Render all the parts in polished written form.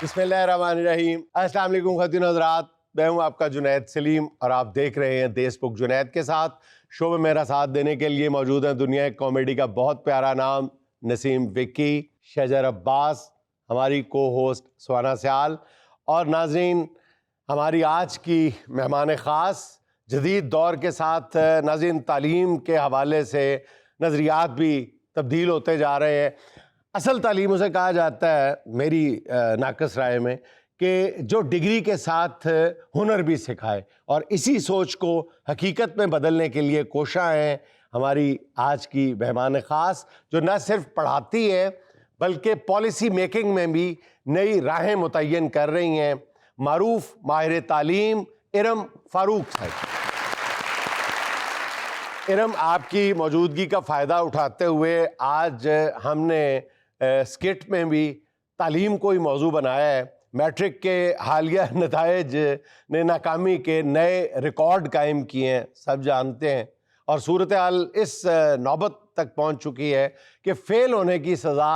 बिस्मिल्लाहिर्रहमानिर्रहीम। अस्सलाम वालेकुम ख़वातीन हज़रात, मैं हूँ आपका जुनैद सलीम और आप देख रहे हैं देशबुक जुनैद के साथ। शो में मेरा साथ देने के लिए मौजूद है दुनिया की कॉमेडी का बहुत प्यारा नाम नसीम विक्की, शजर अब्बास, हमारी को होस्ट सुहाना सयाल और नाज़रीन हमारी आज की मेहमान ख़ास जदीद दौर के साथ नाज़रीन तालीम के हवाले से नज़रियात भी तब्दील होते जा रहे हैं। असल तालीम उसे कहा जाता है मेरी नाक़स राय में कि जो डिग्री के साथ हुनर भी सिखाए, और इसी सोच को हकीकत में बदलने के लिए कोशा हैं हमारी आज की मेहमान ख़ास, जो न सिर्फ पढ़ाती है बल्कि पॉलिसी मेकिंग में भी नई राहें मुतय्यन कर रही हैं। मारूफ माहिर तालीम इरम फ़ारूक साहब। इरम, आपकी मौजूदगी का फ़ायदा उठाते हुए आज हमने स्किट में भी तालीम को ही मौजू बनाया है। मैट्रिक के हालिया नताइज ने नाकामी के नए रिकॉर्ड कायम किए हैं, सब जानते हैं, और सूरत हाल इस नौबत तक पहुंच चुकी है कि फ़ेल होने की सज़ा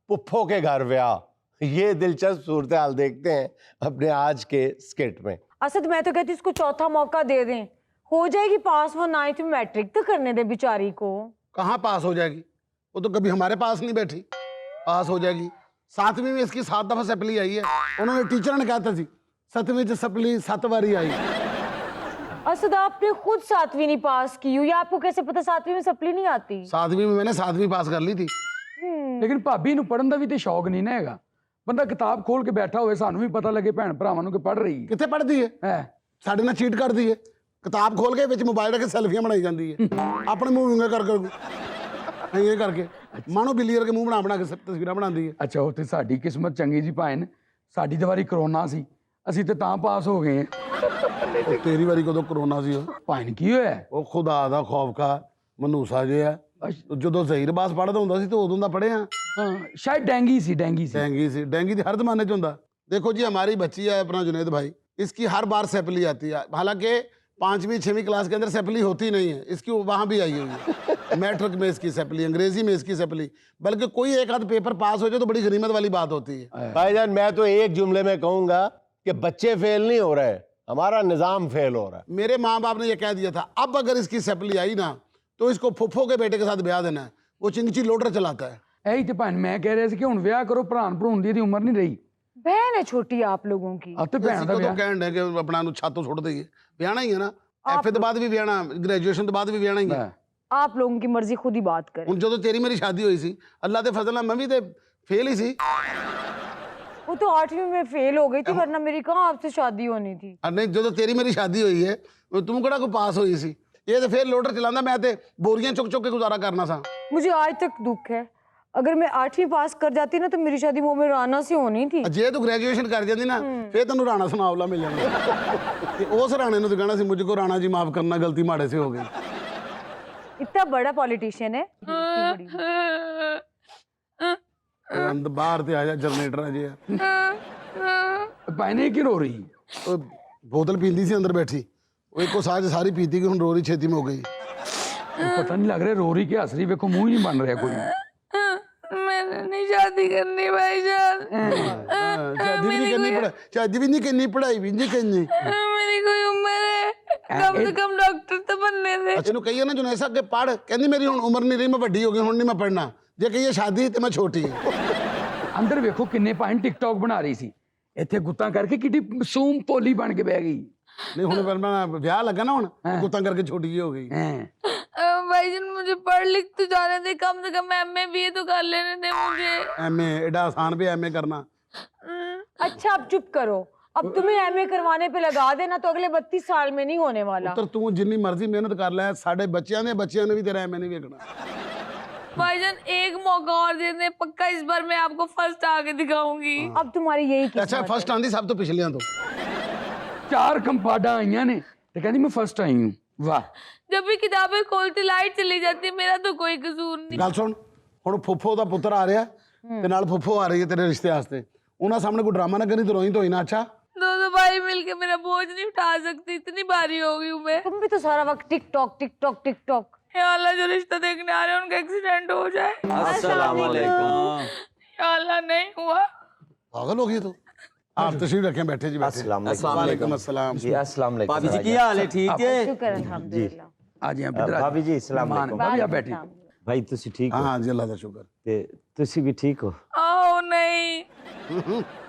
पुप्पो के घर ब्याह। ये दिलचस्प सूरत हाल देखते हैं अपने आज के स्किट में। असद, मैं तो कहती इसको चौथा मौका दे दें, हो जाएगी पास। वो 9th में मैट्रिक तो करने दे बेचारी को। कहाँ पास हो जाएगी, वो तो कभी हमारे पास नहीं बैठी। पास हो जाएगी। 7वीं में इसकी 7 दफा सप्ली आई है। उन्होंने टीचर ने कहा था जी 7वीं च सप्ली 7 बारी आई। असद, आपने खुद 7वीं नहीं पास की हुई, आपको कैसे पता 7वीं में सप्ली नहीं आती? 7वीं में मैंने 7वीं पास कर ली थी। लेकिन भाभी ਨੂੰ ਪੜਨ ਦਾ ਵੀ ਤੇ ਸ਼ੌਕ ਨਹੀਂ ਨਾ ਹੈਗਾ। ਬੰਦਾ ਕਿਤਾਬ ਖੋਲ ਕੇ ਬੈਠਾ ਹੋਵੇ, ਸਾਨੂੰ ਵੀ ਪਤਾ ਲੱਗੇ ਭੈਣ ਭਰਾਵਾਂ ਨੂੰ ਕਿ ਪੜ ਰਹੀ ਹੈ। ਕਿੱਥੇ ਪੜਦੀ ਹੈ? ਸਾਡੇ ਨਾਲ ਚੀਟ ਕਰਦੀ ਹੈ। ਕਿਤਾਬ ਖੋਲ ਕੇ ਵਿੱਚ ਮੋਬਾਈਲ ਰੱਖ ਕੇ ਸੈਲਫੀਆਂ ਬਣਾਈ ਜਾਂਦੀ ਹੈ ਆਪਣੇ ਮੂੰਹ ਵਿੰਗਾ ਕਰ ਇਹ ਕਰਕੇ ਮਾਣੋ ਬਿੱਲੀ ਵਰਗੇ ਮੂੰਹ ਬਣਾ ਕੇ ਤਸਵੀਰਾਂ ਬਣਾਉਂਦੀ ਹੈ। ਅੱਛਾ, ਉਹ ਤੇ ਸਾਡੀ ਕਿਸਮਤ ਚੰਗੀ ਜੀ ਭਾਣ, ਸਾਡੀ ਤਾਂ ਵਾਰੀ ਕਰੋਨਾ ਸੀ, ਅਸੀਂ ਤੇ ਤਾਂ ਪਾਸ ਹੋ ਗਏ ਹਾਂ। ਤੇਰੀ ਵਾਰੀ ਕਦੋਂ ਕਰੋਨਾ ਸੀ? ਭਾਣ ਕੀ ਹੋਇਆ? ਉਹ ਖੁਦਾ ਦਾ ਖੌਫ ਕਾ ਮਨੂਸਾ ਜਿਹਾ। ਜਦੋਂ ਜ਼ਹੀਰ ਬਾਸ ਪੜ੍ਹਦਾ ਹੁੰਦਾ ਸੀ ਤੇ ਉਦੋਂ ਦਾ ਪੜ੍ਹੇ ਹਾਂ। शायद डेंगी सी। डेंगी हर जमाने च होता। देखो जी, हमारी बच्ची है अपना जुनैद भाई, इसकी हर बार सैपली आती है। हालांकि 5वीं 6वीं क्लास के अंदर सैपली होती नहीं है, इसकी वहाँ भी आई हुई है। मैट्रिक में इसकी सैपली, अंग्रेजी में इसकी सैपली, बल्कि कोई एक आध पेपर पास हो जाए तो बड़ी गनीमत वाली बात होती है। भाईजान, मैं तो एक जुमले में कहूँगा कि बच्चे फेल नहीं हो रहे, हमारा निज़ाम फेल हो रहा है। मेरे माँ बाप ने यह कह दिया था, अब अगर इसकी सैपली आई ना तो इसको फुफ्फो के बेटे के साथ ब्याह देना है। वो चिंगची लोडर चलाता है। ਇਹੀ ਤੇ ਭਾਣ ਮੈਂ ਕਹਿ ਰਿਹਾ ਸੀ ਕਿ ਹੁਣ ਵਿਆਹ ਕਰੋ, ਭਰਾਨ ਭਰੂਣ ਦੀ ਇਹਦੀ ਉਮਰ ਨਹੀਂ ਰਹੀ। बहन है छोटी आप लोगों की। अब तो भैन दा तो कहण है कि अपना नु छातों छोड़ देंगे। ब्याहना ही है ना, एफए तो बाद भी ब्याहना, ग्रेजुएशन तो बाद भी ब्याहना ही है। आप लोगों की मर्जी, खुद ही बात करें। ਹੁਣ ਜਦੋਂ ਤੇਰੀ ਮੇਰੀ ਸ਼ਾਦੀ ਹੋਈ ਸੀ, ਅੱਲਾ ਦੇ ਫਜ਼ਲ ਨਾਲ ਮੈਂ ਵੀ ਤੇ ਫੇਲ ਹੀ ਸੀ। वो तो 8वीं में फेल हो गई थी, वरना मेरी कहाँ आपसे शादी होनी थी। ਨਹੀਂ, ਜਦੋਂ ਤੇਰੀ ਮੇਰੀ ਸ਼ਾਦੀ ਹੋਈ ਹੈ ਤੂੰ ਕਿਹੜਾ ਕੋਈ ਪਾਸ ਹੋਈ ਸੀ? ਇਹ ਤੇ ਫੇਰ ਲੋਡਰ ਚਲਾਉਂਦਾ, ਮੈਂ ਤੇ ਬੋਰੀਆਂ ਚੁੱਕ ਚੁੱਕ ਕੇ ਗੁਜ਼ਾਰਾ ਕਰਨਾ ਸਾਂ। मुझे आज तक दुख है, अगर मैं 8वीं पास कर जाती ना तो मेरी शादी मोमें राना से होनी थी। ਜੇ ਤੂੰ ਗ੍ਰੈਜੂਏਸ਼ਨ ਕਰ ਜਾਂਦੀ ਨਾ ਫੇਰ ਤੈਨੂੰ ਰਾਣਾ ਸੁਨਾਵਲਾ ਮਿਲ ਜਾਂਦਾ ਤੇ ਉਸ ਰਾਣੇ ਨੂੰ ਤੂੰ ਕਹਿਣਾ ਸੀ ਮੁझको ਰਾਣਾ ਜੀ ਮਾਫ करना, गलती माड़े से हो गई। इतना बड़ा पॉलिटिशियन है। ਅੰਦ ਬਾਹਰ ਤੇ ਆ ਜਾ, ਜਨਰੇਟਰ ਆ ਜੇ। ਭਾਣੇ ਕਿਉਂ ਰੋ ਰਹੀ? ਉਹ ਬੋਤਲ ਪੀਂਦੀ ਸੀ ਅੰਦਰ ਬੈਠੀ, ਉਹ ਇੱਕੋ ਸਾਹ 'ਚ ਸਾਰੀ ਪੀਤੀ ਕਿ ਹੁਣ ਰੋ ਰਹੀ ਛੇਤੀ में हो गई। ਪਤਾ ਨਹੀਂ ਲੱਗ ਰਿਹਾ ਰੋ ਰਹੀ ਕਿ ਹੱਸ ਰਹੀ। ਵੇਖੋ ਮੂੰਹ ਹੀ ਨਹੀਂ ਬਣ ਰਿਹਾ ਕੋਈ। मैंने नहीं शादी करनी भाईजान। शादी भी नहीं करनी, पढ़ाई भी नहीं करनी। मेरी कोई उम्र है, कम से कम डॉक्टर तो बनने दे। अच्छा नु कहिए ना जुनैद साहब के पढ़, कहनी मेरी हुण उम्र नहीं रही, मैं ਵੱਡੀ हो गई, हुण नहीं मैं पढ़ना। जे कहिए शादी ते मैं छोटी। ਅੰਦਰ ਵੇਖੋ ਕਿੰਨੇ ਭਾਣ ਟਿਕਟੌਕ ਬਣਾ ਰਹੀ ਸੀ, ਇੱਥੇ ਗੁੱਤਾਂ ਕਰਕੇ ਕਿੱਡੀ ਮਾਸੂਮ ਭੋਲੀ ਬਣ ਕੇ ਬਹਿ ਗਈ। नहीं हुण मैं ब्याह लगा ना, हुण गुत्तां करके छोटी जी हो गई। भाईजान मुझे पढ़ लिख तो जाने दे, कम से कम एमए बीए तो कर लेने दे मुझे। एमए एडा आसान भी एमए करना। अच्छा अब चुप करो, अब तुम्हें एमए करवाने पे लगा देना तो अगले 32 साल में नहीं होने वाला। तो तू जिन्नी मर्जी मेहनत कर ले, साडे बच्चियां ने भी तेरा एमए नहीं वेखना। भाईजान एक मौका और दे दे, पक्का इस बार मैं आपको फर्स्ट आके दिखाऊंगी। अब तुम्हारी यही किस्मत। अच्छा फर्स्ट आंदी सब तो पिछलियां तो 4 कंपार्टां आईयां ने ते कहंदी मैं फर्स्ट आई हूं। वाह, जब भी किताबें खोलती लाइट चली जाती, मेरा तो कोई कसूर नहीं। गल सुन, हुण फुफ्फो दा पुत्तर आ रहा ते नाल फुफ्फो आ रही है तेरे रिश्ते वास्ते। उन्हां सामने कोई ड्रामा ना करी तो रोई ना। अच्छा दो भाई मिलके मेरा बोझ नहीं उठा सकती, इतनी भारी हो गई हूँ मैं। तुम भी तो सारा वक्त टिकटॉक टिकटॉक टिकटॉक। या अल्लाह, जो रिश्ता देखने आ रहे हैं उनका एक्सीडेंट हो जाए। अस्सलाम वालेकुम। या अल्लाह नहीं हुआ। पागल हो गई तू। आप तशरीफ रखें, बैठे जी बैठे। अस्सलाम वालेकुम। वालेकुम अस्सलाम। जी अस्सलाम वालेकुम भाभी जी की हाल है ठीक है शुक्र अल्हम्दुलिल्लाह। ਆ ਜੀ ਇਧਰ भाभी जी अस्सलाम वालेकुम। ਭਾਬੀ ਆ ਬੈਠੀ भाई तुसी ठीक हाँ हो हाँ जी, अल्लाह का शुक्र। ते तुसी भी ठीक हो? आओ नहीं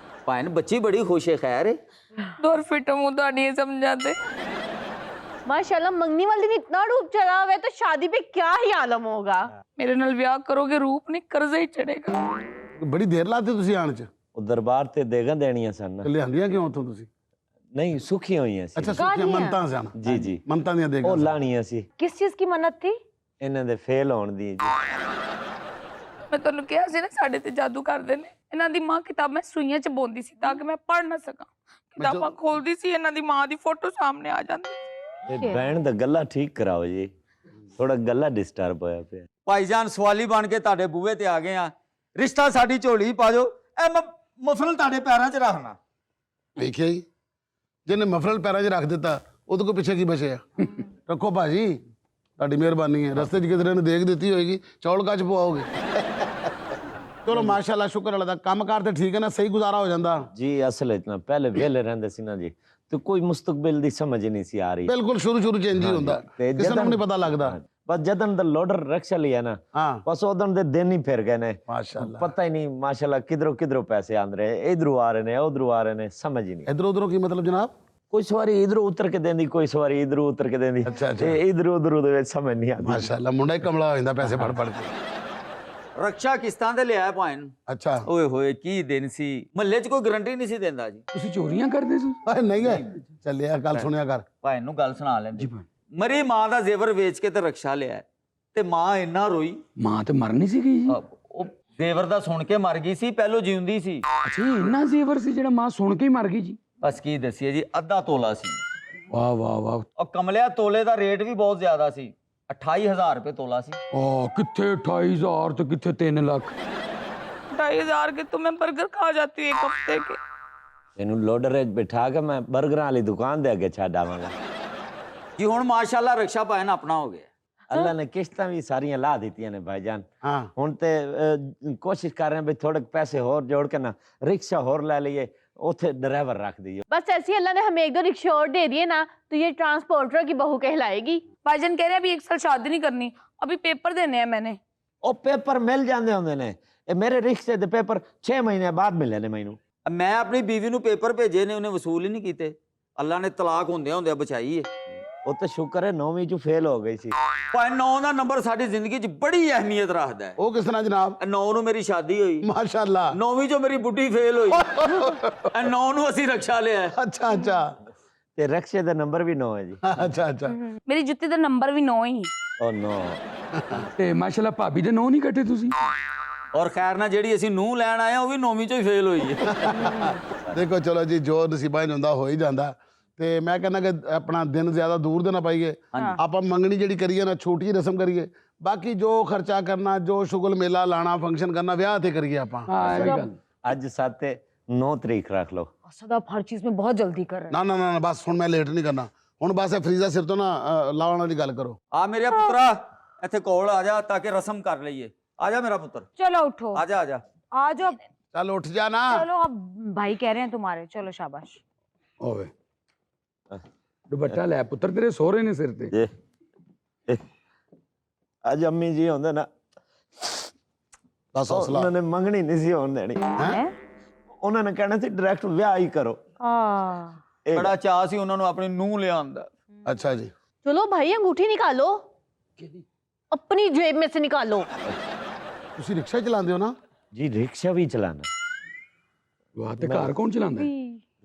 भाई बच्ची बड़ी खुश है खैर है दूर फिट मुंह तो नहीं समझाते। माशाल्लाह मंगनी वाले दिन इतना डूब चढ़ा हुआ है तो शादी पे क्या ही आलम होगा। मेरे नाल ब्याह करोगे रूप नहीं कर्जा ही चढ़ेगा। बड़ी देर लाते तुसी आने च, ਉਹ ਦਰਬਾਰ ਤੇ ਦੇਗਾ ਦੇਣੀਆਂ ਸਨ ਨਾ। लियांदियां क्यों उथों तुसी? ਨਹੀਂ ਸੁਖੀ ਹੋਈਆਂ ਸੀ। अच्छा सुखियां कहानियां? मनता से आना। जी जी मनता दियां देगा। ਉਹ ਲਾਣੀਆਂ ਸੀ किस चीज की मन्नत थी? ਇਹਨਾਂ ਦੇ ਫੇਲ ਹੋਣ ਦੀ ਜੀ। ਮੈਂ ਤੁਹਾਨੂੰ ਕਿਹਾ ਸੀ ਨਾ ਸਾਡੇ ਤੇ ਜਾਦੂ ਕਰਦੇ ਨੇ। ਇਹਨਾਂ ਦੀ ਮਾਂ ਕਿਤਾਬਾਂ ਸੂਈਆਂ ਚ ਬੋਂਦੀ ਸੀ ਤਾਂ ਕਿ ਮੈਂ ਪੜ੍ਹ ਨਾ ਸਕਾਂ। ਕਿਤਾਬਾਂ ਖੋਲਦੀ ਸੀ ਇਹਨਾਂ ਦੀ ਮਾਂ ਦੀ ਫੋਟੋ ਸਾਹਮਣੇ ਆ ਜਾਂਦੀ। ਇਹ ਬਹਿਣ ਦਾ ਗੱਲਾ ਠੀਕ ਕਰਾਓ ਜੀ, ਥੋੜਾ ਗੱਲਾ ਡਿਸਟਰਬ ਹੋਇਆ ਪਿਆ। ਭਾਈਜਾਨ ਸਵਾਲੀ ਬਣ ਕੇ ਤੁਹਾਡੇ ਬੂਹੇ ਤੇ ਆ ਗਏ ਆ, ਰਿਸ਼ਤਾ ਸਾਡੀ ਝੋਲੀ ਪਾ ਜਾਓ। ਇਹ ਮਫਰਲ ਤੁਹਾਡੇ ਪੈਰਾਂ 'ਚ ਰੱਖਣਾ। देखिए जी, जिन्हें मफरल पैरा च रख दिता ਉਹਦੇ ਕੋ ਪਿੱਛੇ ਕੀ ਬਚਿਆ? ਰੱਖੋ ਭਾਜੀ, ਤੁਹਾਡੀ ਮਿਹਰਬਾਨੀ ਹੈ। ਰਸਤੇ 'ਚ ਕਿਸੇ ਨੇ ਦੇਖ ਦਿੱਤੀ ਹੋਏਗੀ, ਚੌਲ ਕੱਚ ਪਵਾਓਗੇ। ਚਲੋ ਮਾਸ਼ਾਅੱਲਾ, ਸ਼ੁਕਰ ਅੱਲਾਹ ਦਾ। ਕੰਮਕਾਰ ਤੇ ਠੀਕ ਹੈ ਨਾ, ਸਹੀ ਗੁਜ਼ਾਰਾ ਹੋ ਜਾਂਦਾ? ਜੀ ਅਸਲ ਵਿੱਚ ਨਾ ਪਹਿਲੇ ਵੇਲੇ ਰਹਿੰਦੇ ਸੀ ਨਾ ਜੀ, ਤੇ ਕੋਈ ਮੁਸਤਕਬਲ ਦੀ ਸਮਝ ਨਹੀਂ ਸੀ ਆ ਰਹੀ। ਬਿਲਕੁਲ ਸ਼ੁਰੂ ਚ ਇੰਜ ਹੀ ਹੁੰਦਾ, ਤੇ ਕਿਸੇ ਨੂੰ ਨਹੀਂ ਪਤਾ ਲੱਗਦਾ। ਬਸ ਜਦੋਂ ਦਾ ਲੋਡਰ ਰਕਸ਼ਾ ਲਿਆ ਨਾ, ਹਾਂ ਬਸ ਉਦੋਂ ਦੇ ਦਿਨ ਹੀ ਫਿਰ ਗਏ ਨੇ। ਮਾਸ਼ਾਅੱਲਾ। ਪਤਾ ਹੀ ਨਹੀਂ ਮਾਸ਼ਾਅੱਲਾ ਕਿਧਰੋਂ ਪੈਸੇ ਆਂਦੇ ਰਹੇ, ਇਧਰੋਂ ਆ ਰਹੇ ਨੇ ਉਧਰੋਂ ਆ ਰਹੇ ਨੇ, ਸਮਝ ਹੀ ਨਹੀਂ। ਇਧਰ ਉਧਰੋਂ ਕੀ ਮਤਲਬ ਜਨਾਬ? ਕੋਈ ਸਵਾਰੀ ਇਧਰੋਂ ਉਤਰ ਕੇ ਦੇਂਦੀ, ਕੋਈ ਸਵਾਰੀ ਇਧਰੋਂ ਉਤਰ ਕੇ ਦੇਂਦੀ। ਅੱਛਾ, ਅੱਛਾ। ਇਹ ਇਧਰੋਂ ਉਧਰੋਂ ਦੇ ਵਿੱਚ ਸਮਝ ਨਹੀਂ ਆਉਂਦੀ। ਮਾਸ਼ਾਅੱਲਾ, ਮੁੰਡਾ ਹੀ ਕਮਲਾ ਹੋ ਜਾਂਦਾ ਪੈਸੇ ਫੜ ਕੇ। ਰਕਸ਼ਾ ਕਿਸ਼ਤਾਂ ਤੇ ਲਿਆ ਭਾਈ ਨੂੰ। ਅੱਛਾ। ਓਏ ਹੋਏ ਕੀ ਦਿਨ ਸੀ, ਮਹੱਲੇ 'ਚ ਕੋਈ ਗਰੰਟੀ ਨਹੀਂ ਸੀ ਦਿੰਦਾ ਜੀ। ਤੁਸੀਂ ਚੋਰੀਆਂ ਕਰਦੇ ਸੀ? ਓਏ ਨਹੀਂ ਹੈ, ਚੱਲਿਆ ਗੱਲ ਸੁਣਿਆ ਕਰ। ਭਾਈ ਨੂੰ ਗੱਲ ਸੁਣਾ ਲੈਂਦੇ। ਭਾਈ। ਮਰੀ ਮਾਂ ਦਾ ਜ਼ੇਵਰ ਵੇਚ ਕੇ ਤੇ ਰਕਸ਼ਾ ਲਿਆ ਤੇ ਮਾਂ ਇੰਨਾ ਰੋਈ। ਮਾਂ ਤੇ ਮਰ ਨਹੀਂ ਸੀਗੀ ਜੀ? ਉਹ ਜ਼ੇਵਰ ਦਾ ਸੁਣ ਕੇ ਮਰ ਗਈ ਸੀ, ਪਹਿਲੋਂ ਜਿਉਂਦੀ ਸੀ। ਅੱਛਾ, ਇਹ ਇੰਨਾ ਜ਼ੇਵਰ ਸੀ ਜਿਹੜਾ ਮਾਂ ਸੁਣ ਕੇ ਹੀ ਮਰ ਗਈ ਜੀ? ਬਸ ਕੀ ਦੱਸੀਏ ਜੀ, ਅੱਧਾ ਤੋਲਾ ਸੀ। ਵਾਹ ਵਾਹ ਵਾਹ। ਔਰ ਕਮਲਿਆ ਤੋਲੇ ਦਾ ਰੇਟ ਵੀ ਬਹੁਤ ਜ਼ਿਆਦਾ ਸੀ, 28,000 ਰੁਪਏ ਤੋਲਾ ਸੀ। ਓ ਕਿੱਥੇ 28,000 ਤੇ ਕਿੱਥੇ 3 ਲੱਖ। 2,500 के तो मैं बर्गर खा जाती हूँ एक हफ्ते के। ਇਹਨੂੰ ਲੋਡਰ ਵਿੱਚ ਬਿਠਾ ਕੇ ਮੈਂ 버ਗਰਾਂ ਵਾਲੀ ਦੁਕਾਨ ਦੇ ਅੱਗੇ ਛੱਡ ਆਵਾਂਗਾ। ਜੀ ਹੁਣ ਮਾਸ਼ਾਅੱਲਾ ਰਕਸ਼ਾ ਭਾਈ ਨਾ ਆਪਣਾ ਹੋ ਗਿਆ। ਅੱਲਾ ਨੇ ਕਿਸ਼ਤਾਂ ਵੀ ਸਾਰੀਆਂ ਲਾ ਦਿੱਤੀਆਂ ਨੇ ਭਾਈਜਾਨ। ਹਾਂ ਹੁਣ ਤੇ ਕੋਸ਼ਿਸ਼ ਕਰ ਰਹੇ ਹਾਂ ਵੀ ਥੋੜੇ ਪੈਸੇ ਹੋਰ ਜੋੜ ਕੇ ਨਾ ਰਿਕਸ਼ਾ ਹੋਰ ਲੈ ਲਈਏ, ਉੱਥੇ ਡਰਾਈਵਰ ਰੱਖ दीजिए। बस ऐसे ही अल्लाह ने हमें एक दो रिक्शे और दे दिए ना तो ये ट्रांसपोर्टर की बहू कहलाएगी। भाईजान कह रहे हैं अभी 1 साल शादी नहीं करनी, अभी पेपर देने हैं मैंने। ਉਹ ਪੇਪਰ ਮਿਲ ਜਾਂਦੇ ਹੁੰਦੇ ਨੇ। ਇਹ ਮੇਰੇ ਰਿਕਸ਼ੇ ਦੇ ਪੇਪਰ 6 ਮਹੀਨੇ ਬਾਅਦ ਮਿਲੇ ਨੇ ਮੈਨੂੰ। ਮੈਂ ਆਪਣੀ ਬੀਵੀ ਨੂੰ ਪੇਪਰ ਭੇਜੇ ਨੇ, ਉਹਨੇ ਵਸੂਲ ਹੀ ਨਹੀਂ ਕੀਤੇ। ਅੱਲਾ ਨੇ ਤਲਾਕ ਹੁੰਦਿਆਂ ਬਚਾਈ ਏ। ਉਹ ਤਾਂ ਸ਼ੁਕਰ ਹੈ 9ਵੀਂ ਚ ਫੇਲ ਹੋ ਗਈ ਸੀ। ਭਾਈ 9 ਦਾ ਨੰਬਰ ਸਾਡੀ ਜ਼ਿੰਦਗੀ 'ਚ ਬੜੀ ਅਹਿਮੀਅਤ ਰੱਖਦਾ ਹੈ। ਉਹ ਕਿਸ ਤਰ੍ਹਾਂ ਜਨਾਬ? 9 ਨੂੰ ਮੇਰੀ ਸ਼ਾਦੀ ਹੋਈ, ਮਾਸ਼ਾਅੱਲਾ। 9ਵੀਂ 'ਚੋਂ ਮੇਰੀ ਬੁੱਢੀ ਫੇਲ ਹੋਈ। 9 ਨੂੰ ਅਸੀਂ ਰਕਸ਼ਾ ਲਿਆ। ਅੱਛਾ ਅੱਛਾ ਤੇ ਰਿਕਸ਼ੇ ਦਾ ਨੰਬਰ ਵੀ 9 ਹੈ ਜੀ। ਅੱਛਾ ਅੱਛਾ। मेरी जुत्ती का नंबर भी 9 ही। ਉਹ 9 ਤੇ ਮਾਸ਼ਾਅੱਲਾ ਭਾਬੀ ਦੇ ਨਾਂ ਨਹੀਂ ਕੱਟੇ ਤੁਸੀਂ? ਔਰ ਖੈਰ ਨਾਲ ਜਿਹੜੀ ਅਸੀਂ ਨੂੰਹ ਲੈਣ ਆਏ ਆ ਉਹ ਵੀ 9ਵੀਂ 'ਚੋਂ ਹੀ ਫੇਲ ਹੋਈ ਹੈ। ਦੇਖੋ ਚਲੋ ਜੀ, ਜੋ ਨਸੀਬਾਂ 'ਚ ਹੁੰਦਾ ਹੋ ਹੀ ਜਾਂਦਾ। ਤੇ ਮੈਂ ਕਹਿੰਦਾ ਕਿ ਆਪਣਾ ਦਿਨ ਜ਼ਿਆਦਾ ਦੂਰ ਦੇ ਨਾ ਪਾਈਏ, ਆਪਾਂ ਮੰਗਣੀ ਜਿਹੜੀ ਕਰੀਏ ਨਾ, ਛੋਟੀ ਜਿਹੀ ਰਸਮ ਕਰੀਏ। ਬਾਕੀ ਜੋ ਖਰਚਾ ਕਰਨਾ, ਜੋ ਸ਼ੁਗਲ ਮੇਲਾ ਲਾਣਾ, ਫੰਕਸ਼ਨ ਕਰਨਾ, ਵਿਆਹ ਤੇ ਕਰੀਏ ਆਪਾਂ। ਹਾਂ ਇਹ ਵੀ ਗੱਲ। ਅੱਜ 7 9 ਤਰੀਕ ਰੱਖ ਲਓ। असद आप हर चीज में बहुत जल्दी कर रहे हैं। ਨਾ ਨਾ ਨਾ ਬਸ ਹੁਣ ਮੈਂ ਲੇਟ ਨਹੀਂ ਕਰਨਾ। ਹੁਣ ਬਸ ਇਹ ਫਰੀਜ਼ਾ ਸਿਰ ਤੋਂ ਨਾ ਲਾਉਣ ਵਾਲੀ ਗੱਲ ਕਰੋ। ਆ ਮੇਰੇ ਪੁੱਤਰਾ ਇੱਥੇ ਕੋਲ ਆ ਜਾ ਤਾਂ ਕਿ ਰਸਮ ਕਰ ਲਈਏ। ਆ ਜਾ ਮੇਰਾ ਪੁੱਤਰ, चलो उठो, ਆ ਜਾ ਆ ਜਾ। आ जाओ। ਚੱਲ ਉੱਠ ਜਾ ਨਾ। चलो अब भाई कह रहे हैं तुम्हारे, चलो शाबाश। ਹੋਵੇ ਦੁਪੱਟਾ ਲੈ ਪੁੱਤਰ, ਤੇਰੇ ਸਹੁਰੇ ਨੇ ਸਿਰ ਤੇ। ਇਹ ਅੱਜ ਅੰਮੀ ਜੀ ਹੁੰਦੇ ਨਾ, ਬਸ ਹੌਸਲਾ। ਉਹਨਾਂ ਨੇ ਮੰਗਣੀ ਨਹੀਂ ਸੀ ਹੋਣ ਦੇਣੀ। हैं? ਉਹਨਾਂ ਨੇ ਕਹਿਣਾ ਸੀ ਡਾਇਰੈਕਟ ਵਿਆਹ ਹੀ ਕਰੋ। हाँ। ਬੜਾ ਚਾਅ ਸੀ ਉਹਨਾਂ ਨੂੰ ਆਪਣੀ ਨੂੰਹ ਲਿਆਉਣ ਦਾ। ਅੱਛਾ ਜੀ। चलो भाई अंगूठी निकालो, अपनी जेब में से निकालो। ਤੁਸੀਂ ਰਿਕਸ਼ਾ ਚਲਾਉਂਦੇ ਹੋ ਨਾ? ਜੀ ਰਿਕਸ਼ਾ ਵੀ ਚਲਾਣਾ। ਵਾਹ, ਤੇ ਘਰ ਕੌਣ ਚਲਾਉਂਦਾ?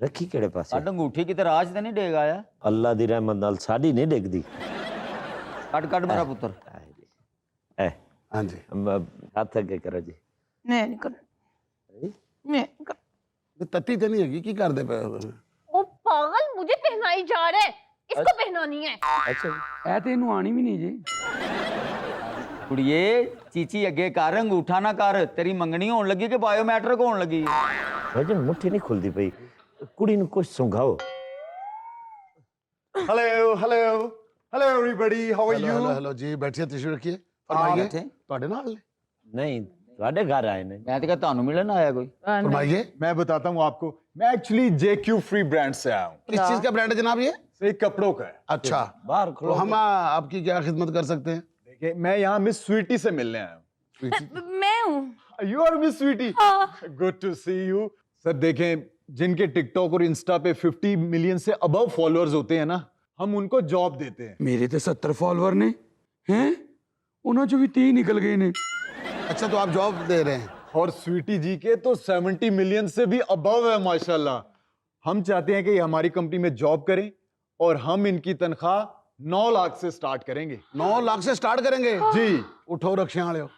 ਰੱਖੀ ਕਿਹੜੇ ਪਾਸੇ? ਕੱਢ ਅੰਗੂਠੀ ਕਿਤੇ ਰਾਜ ਤੇ ਨਹੀਂ ਡੇਗ ਆਇਆ। ਅੱਲਾ ਦੀ ਰਹਿਮਤ ਨਾਲ ਸਾਡੀ ਨਹੀਂ ਡਿੱਗਦੀ। ਕੱਢ ਕੱਢ ਮੇਰਾ ਪੁੱਤਰ। ਐ ਹਾਂਜੀ। ਹੱਥ ਅੱਗੇ ਕਰੋ ਜੀ। नहीं नहीं कर, मैं नहीं कर। ਤੇ ਤੱਤੀ ਤੇ ਨਹੀਂ ਹੈਗੀ, ਕੀ ਕਰਦੇ ਪਏ ਹੋ? ओ पागल, मुझे पहनाई जा रहा है, इसको पहनानी है। ਅੱਛਾ ਜੀ। ਇਹ ਤੇ ਇਹਨੂੰ ਆਣੀ ਵੀ ਨਹੀਂ ਜੀ। ਕੁੜੀਏ ਚੀਚੀ ਅੱਗੇ ਕਰ, ਅੰਗੂਠਾ ਨਾ ਕਰ। ਤੇਰੀ ਮੰਗਣੀ ਹੋਣ ਲੱਗੀ ਕਿ ਬਾਇਓਮੈਟ੍ਰਿਕ ਹੋਣ ਲੱਗੀ? ਭਾਈਜਾਨ ਮੁੱਠੀ ਨਹੀਂ ਖੁੱਲਦੀ ਪਈ, ਕੁੜੀ ਨੂੰ ਕੁਝ ਸੁੰਘਾਓ। Hello hello hello everybody, how are hello you? Hello hello ਜੀ, ਬੈਠੀਏ, ਤਸ਼ਰੀਫ ਰੱਖੀਏ। ਫਰਮਾਈਏ। ਬੈਠੇ। ਤੁਹਾਡੇ ਨਾਲ ਨੇ? ਨਹੀਂ ਤੁਹਾਡੇ ਘਰ ਆਏ ਨੇ। मैं तो कहता हूं मिलन आया कोई। फरमाइए, मैं बताता हूँ आपको, मैं एक्चुअली JQ फ्री ब्रांड से आया हूँ। किस चीज का ब्रांड है जनाब ये? ये कपड़ों का है। अच्छा, बाहर तो खड़ो हम आपकी क्या खिदमत कर सकते हैं? देखिए, मैं यहाँ मिस स्वीटी से मिलने आया हूँ। मैं हूँ। You are miss sweetie, good to see you. Sir देखें, जिनके टिकटॉक और इंस्टा पे 50 मिलियन से अबव फॉलोअर्स होते हैं ना, हम उनको जॉब देते हैं। ਮੇਰੇ ਤੇ 70 ਫਾਲੋਅਰ ਨੇ हैं ਉਹਨਾਂ ਚੋਂ ਵੀ 30 ਨਿਕਲ ਗਏ ਨੇ। अच्छा, तो आप जॉब दे रहे हैं? और स्वीटी जी के तो 70 मिलियन से भी अबव है माशाल्लाह। हम चाहते हैं कि ये हमारी कंपनी में जॉब करें और हम इनकी तनख्वाह 9 लाख से स्टार्ट करेंगे। 9 लाख से स्टार्ट करेंगे जी। उठो रक्षे वाले हो।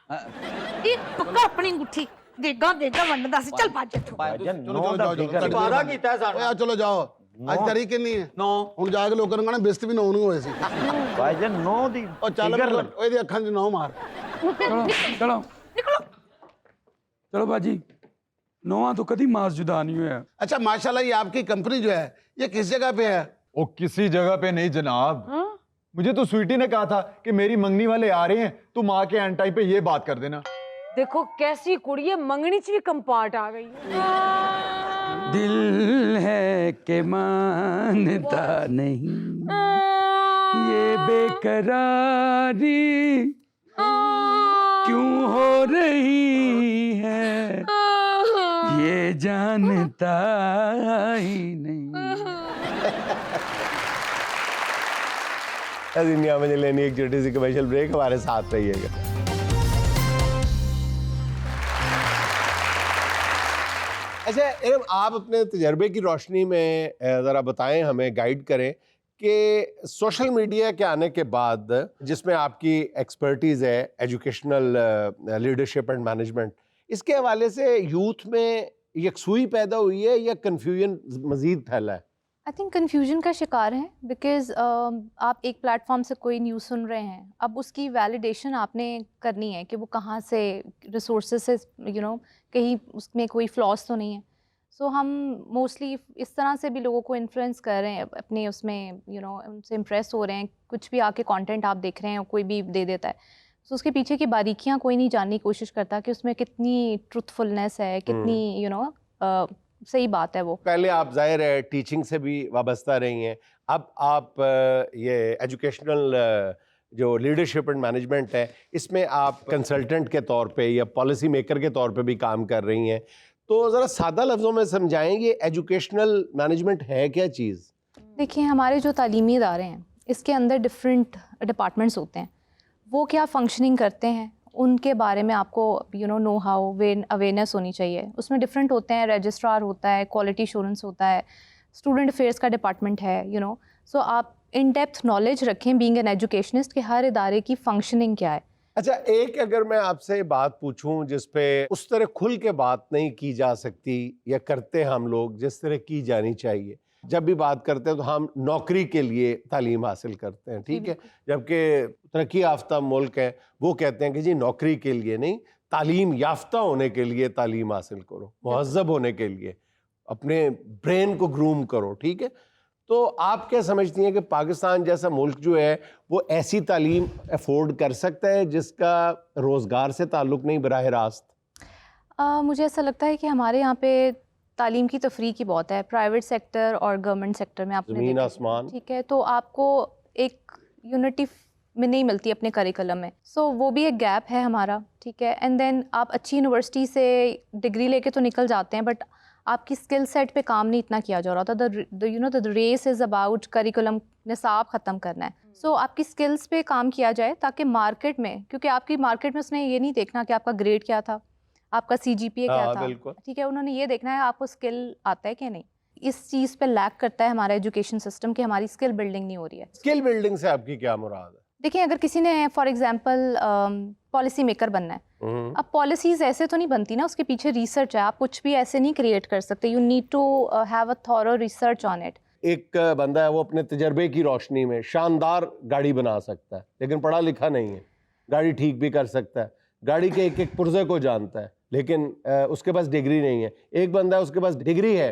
ਇਹ ਪੱਕਾ ਆਪਣੀ ਅੰਗੂਠੀ ਦੇਗਾ ਦੇਗਾ ਵੰਡਦਾ ਸੀ ਚੱਲ ਭੱਜ ਇੱਥੋਂ। ਭਾਈਜਾਨ चलो 9 चलो ਦਾ जाओ ਫਿਕਰ जाओ, वादा कीता है ओए साडा। आ चलो जाओ, आज तारीख कितनी है? 9 ਹੁਣ ਜਾ ਕੇ ਲੋਕਾਂ ਨੂੰ ਕਹਣਾ ਬਿਸਤ ਵੀ 9 ਨੂੰ ਹੋਏ ਸੀ। ਭਾਈਜਾਨ 9 ਦੀ ਉਹ ਚੱਲ ਫਿਕਰ ਮਤਲਬ ਉਹਦੀ ਅੱਖਾਂ 'ਚ 9 ਮਾਰ। ਚਲੋ ਚਲੋ ਚਲੋ ਬਾਜੀ, ਨੌਵਾਂ ਤੋਂ ਕਦੀ ਮਾਸ ਜੁਦਾ ਨਹੀਂ ਹੋਇਆ। अच्छा माशाल्लाह, ये आपकी कंपनी जो है ये किस जगह पे है? ओ किसी जगह पे नहीं जनाब। मुझे तो स्वीटी ने कहा था कि मेरी मंगनी वाले आ रहे हैं, तुम आके एंड टाइम पे ये बात कर देना। देखो कैसी कुड़ी है, मंगनी च भी कंपार्ट आ गई है। दिल है कि मानता नहीं ये बेकरारी क्यों हो रही है ये जानता ही नहीं। दुनिया में लेनी एक छोटी सी कमर्शियल ब्रेक, हमारे साथ रहिएगा। अच्छा इरम, आप अपने तजर्बे की रोशनी में ज़रा बताएं, हमें गाइड करें कि सोशल मीडिया के आने के बाद, जिसमें आपकी एक्सपर्टीज़ है एजुकेशनल लीडरशिप एंड मैनेजमेंट, इसके हवाले से यूथ में यकसुई पैदा हुई है या कन्फ्यूजन मज़ीद फैला है? आई थिंक कन्फ्यूजन का शिकार है बिकॉज आप एक प्लेटफॉर्म से कोई न्यूज़ सुन रहे हैं, अब उसकी वैलिडेशन आपने करनी है कि वो कहाँ से रिसोर्सेज से कहीं उसमें कोई फ्लॉज तो नहीं है। सो हम मोस्टली इस तरह से भी लोगों को इन्फ्लुएंस कर रहे हैं अपने उसमें उनसे इम्प्रेस हो रहे हैं। कुछ भी आके कंटेंट आप देख रहे हैं कोई भी दे देता है, सो उसके पीछे की बारीकियाँ कोई नहीं जानने की कोशिश करता कि उसमें कितनी ट्रुथफुलनेस है, कितनी सही बात है वो। पहले आप जाहिर है टीचिंग से भी वाबस्ता रही हैं, अब आप ये एजुकेशनल जो लीडरशिप एंड मैनेजमेंट है इसमें आप कंसल्टेंट के तौर पे या पॉलिसी मेकर के तौर पे भी काम कर रही हैं, तो ज़रा सादा लफ्ज़ों में समझाएं ये एजुकेशनल मैनेजमेंट है क्या चीज़? देखिए, हमारे जो तालीमी इदारे हैं इसके अंदर डिफरेंट डिपार्टमेंट्स होते हैं, वो क्या फंक्शनिंग करते हैं उनके बारे में आपको नो हाउ अवेयरनेस होनी चाहिए। उसमें डिफरेंट होते हैं, रजिस्ट्रार होता है, क्वालिटी एश्योरेंस होता है, स्टूडेंट अफेयर्स का डिपार्टमेंट है, सो आप इन डेप्थ नॉलेज रखें बीइंग एन एजुकेशनिस्ट कि हर इदारे की फंक्शनिंग क्या है। अच्छा, एक अगर मैं आपसे बात पूछूं जिस पे उस तरह खुल के बात नहीं की जा सकती या करते हम लोग जिस तरह की जानी चाहिए, जब भी बात करते हैं तो हम नौकरी के लिए तालीम हासिल करते हैं, ठीक है, जबकि तरक्की याफ्ता मुल्क है वो कहते हैं कि जी नौकरी के लिए नहीं, तालीम याफ्ता होने के लिए तालीम हासिल करो, मुहज़्ज़ब होने के लिए अपने ब्रेन को ग्रूम करो, ठीक है। तो आप क्या समझती हैं कि पाकिस्तान जैसा मुल्क जो है वो ऐसी तालीम अफोर्ड कर सकता है जिसका रोज़गार से ताल्लुक़ नहीं बराह रास्त? मुझे ऐसा लगता है कि हमारे यहाँ पे तालीम की तफरीक ही बहुत है, प्राइवेट सेक्टर और गवर्नमेंट सेक्टर में आपने ज़मीन देखा, आसमान। ठीक है, तो आपको एक यूनिटी में नहीं मिलती अपने करिकुलम में, सो वो भी एक गैप है हमारा, ठीक है। एंड देन आप अच्छी यूनिवर्सिटी से डिग्री लेके तो निकल जाते हैं बट आपकी स्किल सेट पे काम नहीं इतना किया जा रहा था। The race is about curriculum निसाब ख़त्म करना है, सो आपकी स्किल्स पे काम किया जाए ताकि मार्केट में, क्योंकि आपकी मार्केट में उसने ये नहीं देखना कि आपका ग्रेड क्या था, आपका CGPA क्या था, ठीक है, उन्होंने ये देखना है आपको स्किल आता है कि नहीं। इस चीज़ पे लैक करता है हमारा एजुकेशन सिस्टम कि हमारी स्किल बिल्डिंग नहीं हो रही है। स्किल बिल्डिंग से आपकी क्या मुराद है? देखिए, अगर किसी ने फॉर एग्जांपल पॉलिसी मेकर बनना है, अब पॉलिसीज़ ऐसे तो नहीं बनती ना, उसके पीछे रिसर्च है, आप कुछ भी ऐसे नहीं क्रिएट कर सकते, you need to have a thorough research on it. एक बंदा है वो अपने तजर्बे की रोशनी में शानदार गाड़ी बना सकता है लेकिन पढ़ा लिखा नहीं है, गाड़ी ठीक भी कर सकता है, गाड़ी के एक एक पुर्जे को जानता है लेकिन उसके पास डिग्री नहीं है। एक बंदा है उसके पास डिग्री है,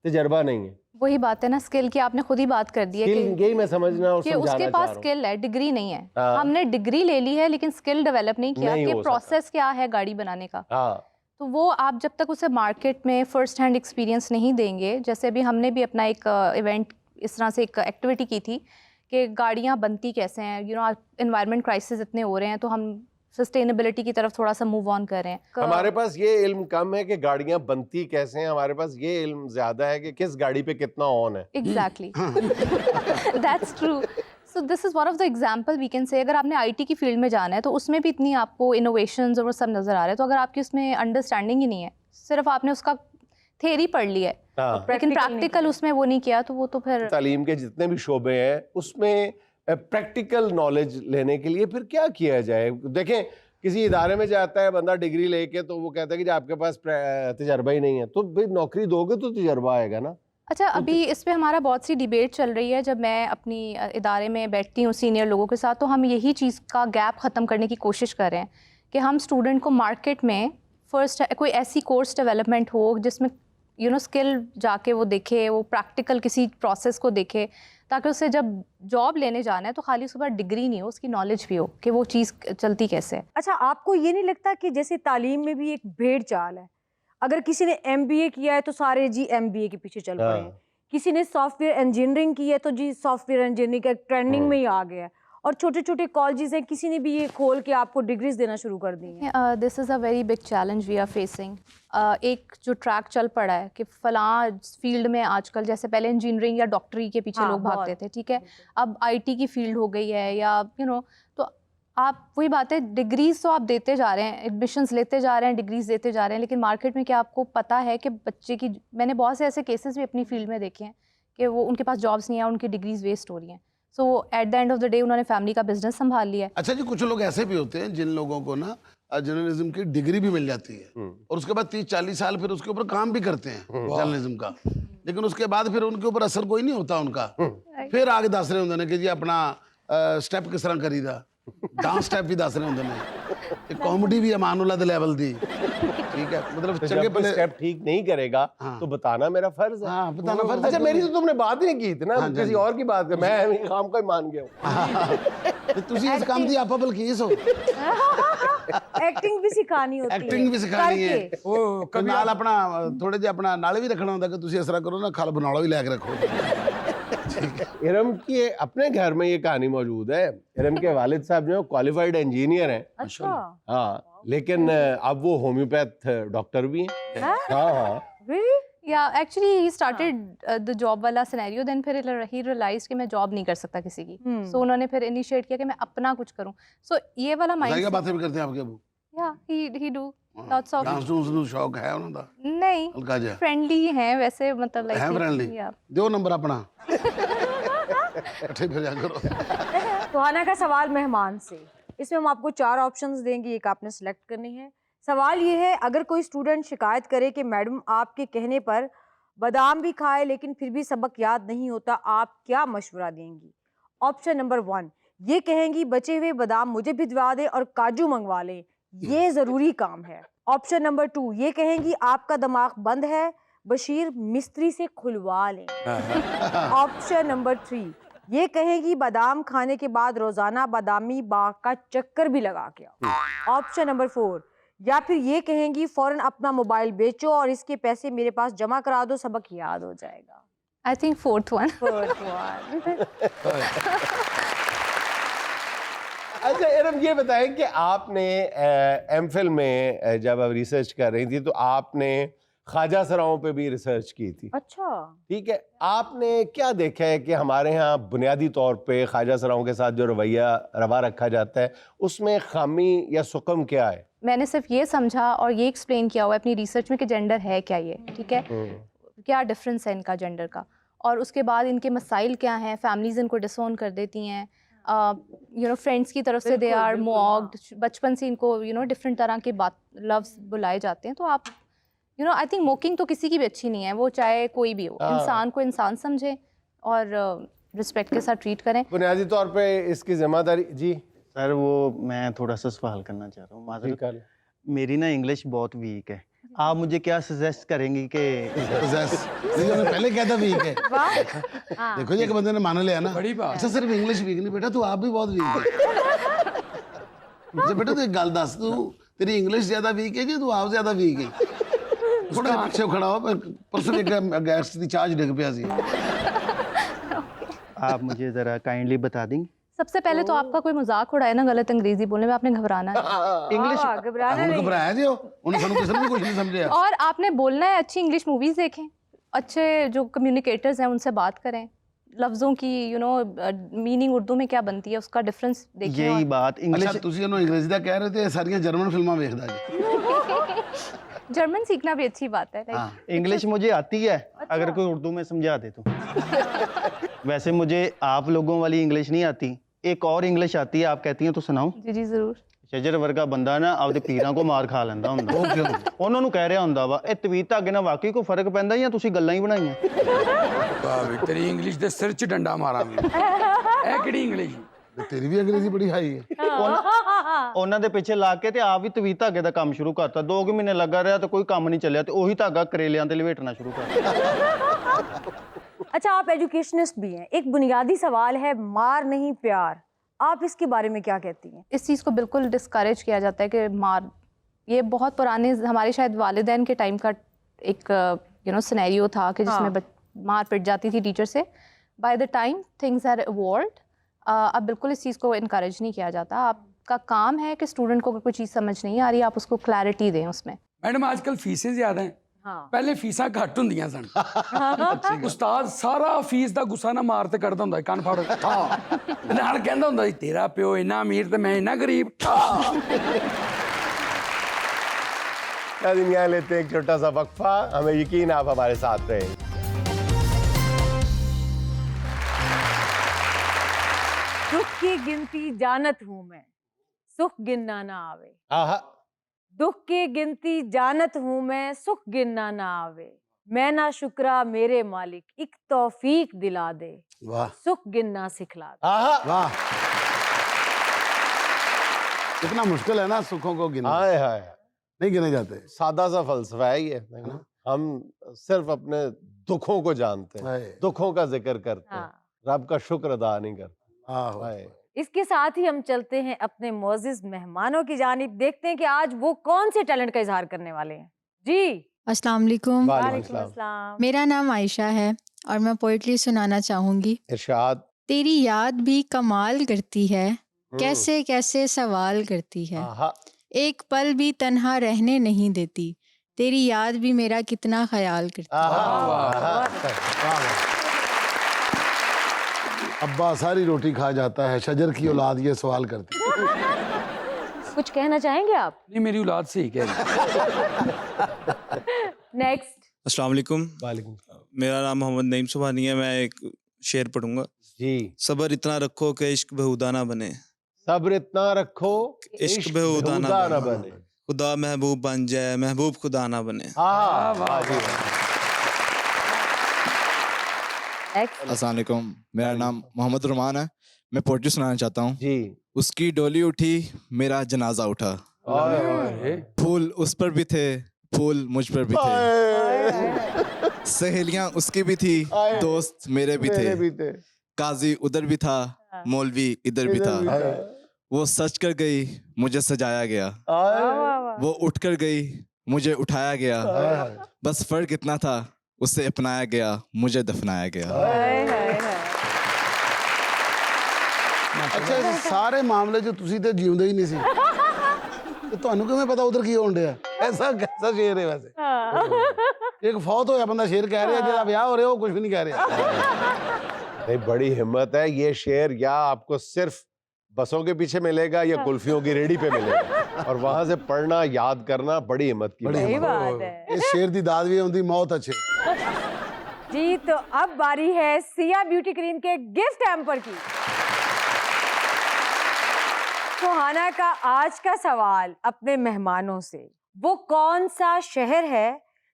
तजर्बा नहीं है, वही बात है ना स्किल की, आपने खुद ही बात कर दी है स्किल यही मैं समझना और कि समझाना उसके चाह पास रहा हूँ। स्किल है, डिग्री नहीं है। हाँ। हमने डिग्री ले ली है लेकिन स्किल डेवलप नहीं किया नहीं कि हो सकता। प्रोसेस क्या है गाड़ी बनाने का। हाँ तो वो आप जब तक उसे मार्केट में फर्स्ट हैंड एक्सपीरियंस नहीं देंगे, जैसे अभी हमने भी अपना एक इवेंट इस तरह से एक एक्टिविटी की थी कि गाड़ियाँ बनती कैसे हैं, एनवायरनमेंट क्राइसिस इतने हो रहे हैं तो हम सस्टेनेबिलिटी की तरफ थोड़ा सा मूव ऑन कर रहे हैं। हमारे पास ये इल्म कम है कि गाड़ियां बनती कैसे हैं, हमारे पास ये इल्म ज्यादा है कि किस गाड़ी पे कितना ऑन है। Exactly, that's true. So this is one of the example we can say, अगर आपने आईटी की फील्ड में जाना है तो उसमें भी इतनी आपको इनोवेशंस और वो सब नज़र आ रहे हैं, तो अगर आपकी उसमें अंडरस्टैंडिंग ही नहीं है, सिर्फ आपने उसका थ्योरी पढ़ लिया है हाँ। लेकिन प्रैक्टिकल उसमें वो नहीं किया, तो वो तो फिर तालीम के जितने भी शोबे हैं उसमें प्रैक्टिकल नॉलेज लेने के लिए फिर क्या किया जाए। देखें किसी इदारे में जाता है बंदा डिग्री लेके, तो वो कहता है कि आपके पास तजर्बा ही नहीं है, तो फिर नौकरी दोगे तो तजर्बा आएगा ना। अच्छा, अभी इस पे हमारा बहुत सी डिबेट चल रही है। जब मैं अपनी इदारे में बैठती हूँ सीनियर लोगों के साथ, तो हम यही चीज़ का गैप ख़त्म करने की कोशिश कर रहे हैं कि हम स्टूडेंट को मार्केट में फर्स्ट कोई ऐसी कोर्स डेवलपमेंट हो जिसमें स्किल जाके वो देखे, वो प्रैक्टिकल किसी प्रोसेस को देखे, ताकि उसे जब जॉब लेने जाना है तो खाली उसके पास डिग्री नहीं हो, उसकी नॉलेज भी हो कि वो चीज़ चलती कैसे है। अच्छा, आपको ये नहीं लगता कि जैसे तालीम में भी एक भेड़ चाल है, अगर किसी ने MBA किया है तो सारे जी MBA के पीछे चल पड़े हैं, किसी ने सॉफ्टवेयर इंजीनियरिंग की है तो जी सॉफ्टवेयर इंजीनियरिंग का ट्रेंडिंग में ही आ गया है, और छोटे छोटे कॉलेजेस हैं किसी ने भी ये खोल के आपको डिग्रीज देना शुरू कर दी हैं। This is a very big challenge we are facing. एक जो ट्रैक चल पड़ा है कि फलां फील्ड में आजकल, जैसे पहले इंजीनियरिंग या डॉक्टरी के पीछे हाँ, लोग भागते बहुत। थे, ठीक है, अब IT की फील्ड हो गई है, या तो आप वही बात है, डिग्रीज तो आप देते जा रहे हैं, एडमिशन्स लेते जा रहे हैं, डिग्रीज देते जा रहे हैं, लेकिन मार्केट में क्या आपको पता है कि बच्चे की, मैंने बहुत से ऐसे केसेस भी अपनी फील्ड में देखे हैं कि वो उनके पास जॉब्स नहीं है, उनकी डिग्रीज वेस्ट हो रही हैं। So at the end of the day उन्होंने फैमिली का बिजनेस संभाल लिया है। अच्छा जी, कुछ लोग ऐसे भी होते हैं जिन लोगों को ना जर्नलिज्म की डिग्री भी मिल जाती है और उसके बाद 30-40 साल फिर उसके ऊपर काम भी करते हैं जर्नलिज्म का, लेकिन उसके बाद फिर उनके ऊपर असर कोई नहीं होता उनका। फिर आगे दस रहे होंगे कि जी अपना स्टेप किस तरह करीदा, डांस स्टेप भी दस रहे होंगे, कॉमेडी भी अमानुल्लाह दे लेवल दी, ठीक है, मतलब तो चंगे जब कोई पले स्टेप ठीक नहीं करेगा हाँ। तो बताना मेरा फर्ज है। हाँ, बताना फर्ज है। अच्छा, मेरी तो तुमने बात ही नहीं की थी ना, हाँ, किसी जी। और की बात कर, मैं काम का ही मान गया हूँ। ਤੇ ਤੁਸੀਂ ਇਸ ਕੰਮ ਦੀ ਆਪਾ ਬਲਕੀਸ ਹੋ, एक्टिंग भी सिखानी होती है, ਐਕਟਿੰਗ ਵੀ ਸਿਖਾਣੀ ਹੈ, करके। ਉਹ ਤੇ ਕभी ਨਾਲ ਆਪਣਾ ਥੋੜੇ ਜਿਹਾ ਆਪਣਾ ਨਾਲ ਵੀ ਰੱਖਣਾ ਹੁੰਦਾ ਕਿ ਤੁਸੀਂ ਇਸ ਤਰ੍ਹਾਂ ਕਰੋ ਨਾ, ਖਲ ਬਣਾਉਣਾ ਵੀ ਲੈ ਕੇ ਰੱਖੋ। इरम की अपने घर में ये कहानी मौजूद है। इरम के वालिद साहब जो है क्वालिफाइड इंजीनियर हैं, अच्छा, हाँ, लेकिन अब वो होम्योपैथ डॉक्टर भी हैं। हाँ हाँ, really? या actually he started the job वाला सिनेरियो, देन फिर ही रियलाइज कि मैं जॉब नहीं कर सकता किसी की, सो उन्होंने फिर इनिशिएट किया कि मैं अपना कुछ करूं। सो ये वाला जाएगा माइंड, बातें भी करते हैं आपके अबू, या ही do lots of, dance dunes ਨੂੰ ਸ਼ੌਕ ਹੈ ਉਹਨਾਂ ਦਾ नहीं ਹਲਕਾ ਜਿਹਾ, फ्रेंडली हैं वैसे, मतलब ਹੈ लाइक फ्रेंडली, ਦਿਓ ਨੰਬਰ ਆਪਣਾ, इकट्ठे फिर करो। सुहाना का सवाल मेहमान से, इसमें हम आपको 4 ऑप्शंस देंगे, एक आपने सेलेक्ट करनी है। सवाल ये है, अगर कोई स्टूडेंट शिकायत करे कि मैडम आपके कहने पर बादाम भी खाए लेकिन फिर भी सबक याद नहीं होता, आप क्या मशवरा देंगी? ऑप्शन नंबर 1, ये कहेंगी बचे हुए बादाम मुझे भिजवा दे और काजू मंगवा लें, ये ज़रूरी काम है। ऑप्शन नंबर 2, ये कहेंगी आपका दिमाग बंद है, बशीर मिस्त्री से खुलवा लें। ऑप्शन नंबर 3, ये कहेगी बादाम खाने के बाद रोजाना बादामी बाग का चक्कर भी लगा के आओ। ऑप्शन नंबर 4, या फिर ये कहेंगी फौरन अपना मोबाइल बेचो और इसके पैसे मेरे पास जमा करा दो, सबक याद हो जाएगा। I think fourth one. अच्छा इरम, ये बताएं कि आपने एमफिल में जब आप रिसर्च कर रही थी तो आपने ख्वाजा सराओं पे भी रिसर्च की थी। अच्छा, ठीक है, आपने क्या देखा है कि हमारे यहाँ बुनियादी तौर पे ख्वाजा सराओं के साथ जो रवा रखा जाता है उसमें खामी या सुकम क्या है? मैंने सिर्फ ये समझा और ये एक्सप्लेन किया हुआ है अपनी रिसर्च में कि जेंडर है क्या, ये ठीक है, क्या डिफरेंस है इनका जेंडर का, और उसके बाद इनके मसाइल क्या हैं, फैमिलीज इनको डिसोन कर देती हैं, फ्रेंड्स की तरफ से दे आर मॉक्ड, बचपन से इनको डिफरेंट तरह के बात लफ्ज़ बुलाए जाते हैं। तो आप आई थिंक मोकिंग तो किसी की भी अच्छी नहीं है, वो चाहे कोई भी हो, इंसान को इंसान समझे और रिस्पेक्ट के साथ ट्रीट करें। बुनियादी तौर पे इसकी जिम्मेदारी जी सर, वो मैं थोड़ा सा सवाल करना चाह रहा हूँ। माजरत, मेरी ना इंग्लिश बहुत वीक है, आप मुझे क्या सजेस्ट करेंगे कि नहीं, पहले क्या था वीक है। वाह। देखो जी, एक बंदे ने मान लिया ना। बड़ी बात। अच्छा सिर्फ इंग्लिश वीक नहीं बेटा, तू आप भी बहुत वीक है। अच्छा बेटा, तू एक गल दस, तू तेरी इंग्लिश ज्यादा वीक है कि तू आप ज्यादा वीक है? थोड़ा जिहा पिछे खड़ा हो, परसों एक गैस की चार्ज डिग पिया सी। आप मुझे जरा काइंडली बता देंगे। सबसे पहले तो आपका कोई मजाक उड़ाए ना गलत अंग्रेजी बोलने में, आपने घबराना है। इंग्लिश घबराना ਹੁਣ नहीं। घबराया जी, उन्हें ਸਾਨੂੰ ਕਿਸੇ ਨੇ ਵੀ ਕੁਝ ਨਹੀਂ ਸਮਝਿਆ। और आपने बोलना है अच्छी इंग्लिश मूवीज देखें, अच्छे जो कम्युनिकेटर्स हैं उनसे बात करें, लफ्ज़ों की मीनिंग उर्दू में क्या बनती है उसका डिफरेंस देखिए। यही बात ਅੱਛਾ इंग्लिश ਤੁਸੀਂ ਉਹਨੂੰ ਅੰਗਰੇਜ਼ੀ ਦਾ ਕਹਿ ਰਹੇ ਤੇ ਇਹ ਸਾਰੀਆਂ ਜਰਮਨ ਫਿਲਮਾਂ ਵੇਖਦਾ ਜੀ। जर्मन सीखना भी अच्छी बात है। हाँ। इंग्लिश मुझे आती है, अगर कोई उर्दू में समझा दे तो। वैसे मुझे आप लोगों वाली इंग्लिश नहीं आती, एक और इंग्लिश आती है, आप कहती हैं तो सुनाऊं। जी जी जरूर। ਸ਼ਜਰ ਵਰਗਾ ਬੰਦਾ ਨਾ ਆਪਦੇ ਪੀਰਾਂ ਕੋ ਮਾਰ ਖਾ ਲੈਂਦਾ ਹੁੰਦਾ। ਉਹ ਕਿਉਂ? ਉਹਨਾਂ ਨੂੰ ਕਹਿ ਰਿਹਾ ਹੁੰਦਾ ਵਾ ਇਹ ਤਵੀਤ ਧਾਗੇ ਨਾਲ ਵਾਕਈ ਕੋਈ ਫਰਕ ਪੈਂਦਾ ਜਾਂ ਤੁਸੀਂ ਗੱਲਾਂ ਹੀ ਬਣਾਈਆਂ। ਵਾਹ ਵੀ ਤੇਰੀ ਇੰਗਲਿਸ਼ ਦੇ ਸਿਰ 'ਚ ਡੰਡਾ ਮਾਰਾਂਗੇ। ਇਹ ਕਿਹੜੀ ਇੰਗਲਿਸ਼? ਤੇਰੀ ਵੀ ਅੰਗਰੇਜ਼ੀ ਬੜੀ ਹਾਈ ਹੈ। ਉਹਨਾਂ ਦੇ ਪਿੱਛੇ ਲਾ ਕੇ ਤੇ ਆਪ ਵੀ ਤਵੀਤ ਧਾਗੇ ਦਾ ਕੰਮ ਸ਼ੁਰੂ ਕਰਤਾ। 2 ਮਹੀਨੇ ਲੱਗਾ ਰਿਹਾ ਤੇ ਕੋਈ ਕੰਮ ਨਹੀਂ ਚੱਲਿਆ ਤੇ ਉਹੀ ਧਾਗਾ ਕਰੇਲਿਆਂ ਤੇ ਲਵੇਟਣਾ ਸ਼ੁਰੂ ਕਰਤਾ। अच्छा, आप एजुकेशनिस्ट भी हैं। एक बुनियादी सवाल है, मार नहीं प्यार, आप इसके बारे में क्या कहती हैं? इस चीज़ को बिल्कुल डिस्करेज किया जाता है कि मार, ये बहुत पुराने हमारे शायद वालिदैन के टाइम का एक सिनेरियो था कि जिसमें मार पिट जाती थी टीचर से। By the time things are evolved, अब बिल्कुल इस चीज़ को इनकरेज नहीं किया जाता। आपका काम है कि स्टूडेंट को अगर कोई चीज़ समझ नहीं आ रही, आप उसको क्लैरिटी दें उसमें। मैडम आजकल फीसें ज़्यादा हैं। हाँ। ਪਹਿਲੇ ਫੀਸਾਂ ਘੱਟ ਹੁੰਦੀਆਂ ਸਨ। ਉਸਤਾਦ ਸਾਰਾ ਫੀਸ ਦਾ ਗੁੱਸਾ ਨਾ ਮਾਰ ਤੇ ਕੱਢਦਾ ਹੁੰਦਾ ਸੀ, ਕੰਨ ਫੜ ਤੇ ਨਾਲ ਕਹਿੰਦਾ ਹੁੰਦਾ ਸੀ ਤੇਰਾ ਪਿਓ ਇੰਨਾ ਅਮੀਰ ਤੇ ਮੈਂ ਇੰਨਾ ਗਰੀਬ। नाज़रीन, यहाँ लेते हैं एक छोटा सा वक्फा। हमें यकीन आप हमारे साथ रहे। दुख की गिनती जानत हूँ मैं, सुख गिनना ना आवे। आहा, दुख की गिनती जानत हूँ मैं, सुख गिनना ना आवे। मैं ना शुक्रा मेरे मालिक, एक तौफीक दिला दे, वाह सुख गिनना सिखला दे। आहा, वाह, कितना मुश्किल है ना सुखों को गिनना। हाय हाय, नहीं गिने जाते। सादा सा फलसफा है ये। हम सिर्फ अपने दुखों को जानते हैं, हाय। दुखों का जिक्र करते हैं, हाँ। रब का शुक्र अदा नहीं करते। आहो। हाय। इसके साथ ही हम चलते हैं अपने मोअज़्ज़िज़ मेहमानों की जानिब, देखते हैं कि आज वो कौन से टैलेंट का इजहार करने वाले हैं। जी, अस्सलाम वालेकुम। वालेकुम अस्सलाम। मेरा नाम आयशा है और मैं पोइट्री सुनाना चाहूंगी। इरशाद। तेरी याद भी कमाल करती है, कैसे कैसे सवाल करती है, आहा, एक पल भी तन्हा रहने नहीं देती, तेरी याद भी मेरा कितना ख्याल करती है। आहा, अब्बा सारी रोटी खा जाता है, शजर की औलाद ये सवाल करती है। कुछ कहना चाहेंगे आप? नहीं, मेरी औलाद से ही कह रही। नेक्स्ट। अस्सलाम वालेकुम। वालेकुम। मेरा नाम मोहम्मद नईम सुबहानी है। मैं एक शेर पढ़ूंगा। जी। सब्र इतना रखो कि इश्क बेहुदा ना बने, सब्र इतना रखो इश्क बेहुदा ना ना बने, बने, खुदा महबूब बन जाए महबूब खुदा ना बने। आहा, वाह, वाह जी। अस्सलाम वालेकुम, मेरा नाम मोहम्मद रुमान है। मैं पोइट्री सुनाना चाहता हूँ। जी। उसकी डोली उठी मेरा जनाजा उठा, फूल उस पर भी थे फूल मुझ पर भी थे, सहेलियां उसकी भी थी दोस्त मेरे भी थे, काजी उधर भी था मौलवी इधर भी था, वो सच कर गई मुझे सजाया गया, वो उठ कर गई मुझे उठाया गया, बस फर्क इतना था उसे अपनाया गया मुझे दफनाया गया। ਅੱਛਾ, ਇਹ ਸਾਰੇ ਮਾਮਲੇ 'ਚ ਤੁਸੀਂ ਤੇ ਜਿਉਂਦੇ ਹੀ ਨਹੀਂ ਸੀ ਤੇ ਤੁਹਾਨੂੰ ਕਿਵੇਂ ਪਤਾ ਉਧਰ ਕੀ ਹੋਣ ਡਿਆ? ਐਸਾ ਕੈਸਾ ਸ਼ੇਰ ਹੈ ਵੈਸੇ? ਇੱਕ ਫੌਤ ਹੋਇਆ ਬੰਦਾ ਸ਼ੇਰ ਕਹਿ ਰਿਹਾ, ਜਿਹਦਾ ਵਿਆਹ ਹੋ ਰਿਹਾ ਉਹ ਕੁਝ ਵੀ ਨਹੀਂ ਕਹਿ ਰਿਹਾ। नहीं, बड़ी हिम्मत है। ये शेर या आपको सिर्फ बसों के पीछे मिलेगा या कुल्फियों की रेडी पे मिलेगा, और वहां से पढ़ना याद करना बड़ी हिम्मत की बड़ी बात है। इस शेर दी दाद भी होती मौत अच्छे। जी, तो अब बारी है सिया ब्यूटी क्रीम के गिफ्ट हैम्पर की। सुहाना का आज का सवाल अपने मेहमानों से, वो कौन सा शहर है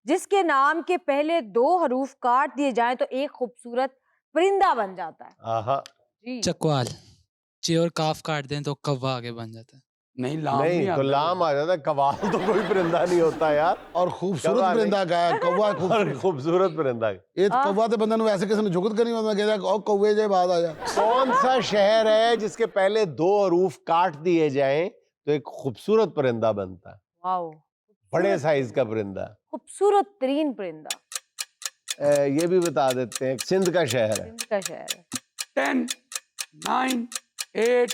जिसके नाम के पहले 2 हरूफ काट दिए जाएं तो एक खूबसूरत परिंदा बन जाता है? आहा। चकवाल। चे और काफ काट दें तो कौवा आगे बन जाता है। नहीं लाम नहीं तो आता। लाम आ जाता, कवाल तो कोई परिंदा नहीं होता यार। और खूबसूरत परिंदा का है कौवा, और खूबसूरत परिंदा। ये कौवा तो बंदा वैसे किसी ने जुगत करनी होता, कहता और कौवे जे बात आ जा। कौन सा शहर है जिसके पहले 2 हरूफ काट दिए जाएं तो एक खूबसूरत परिंदा बनता है? वाओ, बड़े साइज का परिंदा। खूबसूरत तरीन परिंदा। ये भी बता देते हैं, सिंध का शहर है। सिंध का शहर है। 10 9 8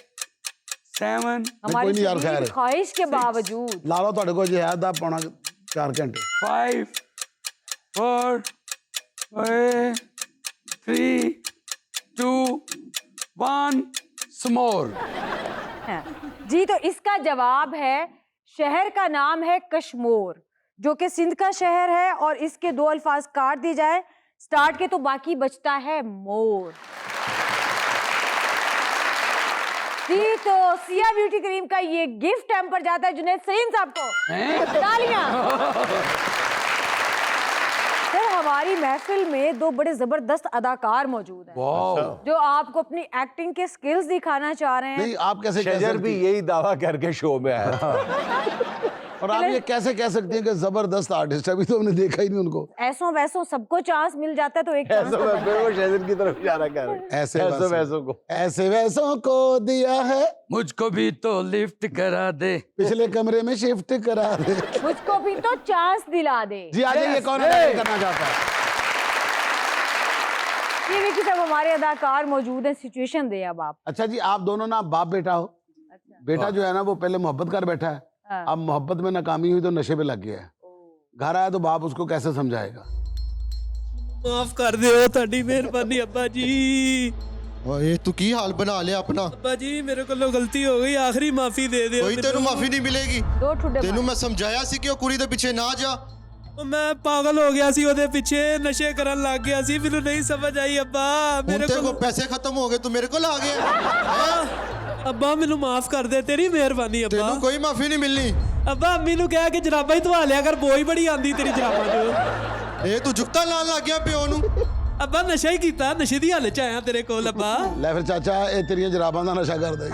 7 हमारी शरीर की ख्वाहिश के बावजूद ला लो ਤੁਹਾਡੇ ਕੋਲ ਜੇ ਹੈ ਦਾ ਪੌਣਾ 4 ਘੰटे 5 4 3 2 1 स्मॉल। जी, तो इसका जवाब है शहर का नाम है कश्मीर, जो कि सिंध का शहर है, और इसके 2 अल्फाज काट दिए जाए स्टार्ट के तो बाकी बचता है मोर। जी, तो सिया ब्यूटी क्रीम का ये गिफ्ट हैम्पर जाता है जुनैद सलीम साहब को। तालियां। सर, हमारी महफिल में 2 बड़े जबरदस्त अदाकार मौजूद हैं जो आपको अपनी एक्टिंग के स्किल्स दिखाना चाह रहे हैं। नहीं, आप कैसे शजर भी यही दावा करके शो में आया था। और आप ये कैसे कह सकती हैं कि जबरदस्त आर्टिस्ट? अभी तो हमने देखा ही नहीं उनको। ऐसों वैसों सबको चांस मिल जाता है, तो एक चांस वो शजर की तरफ इशारा कर रहे हैं। ऐसे ऐसे वैसों को दिया है, मुझको भी तो लिफ्ट करा दे, पिछले कमरे में शिफ्ट करा दे, मुझको भी तो चांस दिला दे। जी आ जाइए, कौन करना चाहता है? ये विकी साहब हमारे अदाकार मौजूद हैं, सिचुएशन दे अब आप। अच्छा जी, आप दोनों ना बाप बेटा हो। बेटा जो है ना वो पहले मोहब्बत कर बैठा है, अब मोहब्बत में नाकामी हुई तो नशे पे लग गया है। घर आया तो बाप उसको कैसे समझाएगा? माफ कर दो, ताड़ी मेहरबानी अब्बा जी। ओए तू की हाल बना लिया अपना? अब्बा जी मेरे को गलती हो गई, आखिरी माफी दे दे। कोई तेनू माफी नहीं मिलेगी। तेनू मैं समझाया सी कि ओ कुड़ी दे पीछे ना जा। मैं पागल हो गया सी, ओदे पीछे नशे करन लग गया सी, मेनू नहीं समझ आई अब्बा। मेरे को पैसे खत्म हो गए, तू मेरे को ला गया। अब्बा मेनू माफ कर दे, तेरी मेहरबानी अब्बा। तेनू कोई माफी नहीं मिलनी। अब्बा अम्मी नू कह के जराबा ही धवा लिया कर, बोई बड़ी आंदी तेरी जराबा जो। ए तू जुगता लान लग गया प्यो नू। अब्बा नशा ही कीता, नशे दी हालत च आया तेरे कोल अब्बा। ले फिर चाचा, ए तेरी जराबां दा नशा कर दे।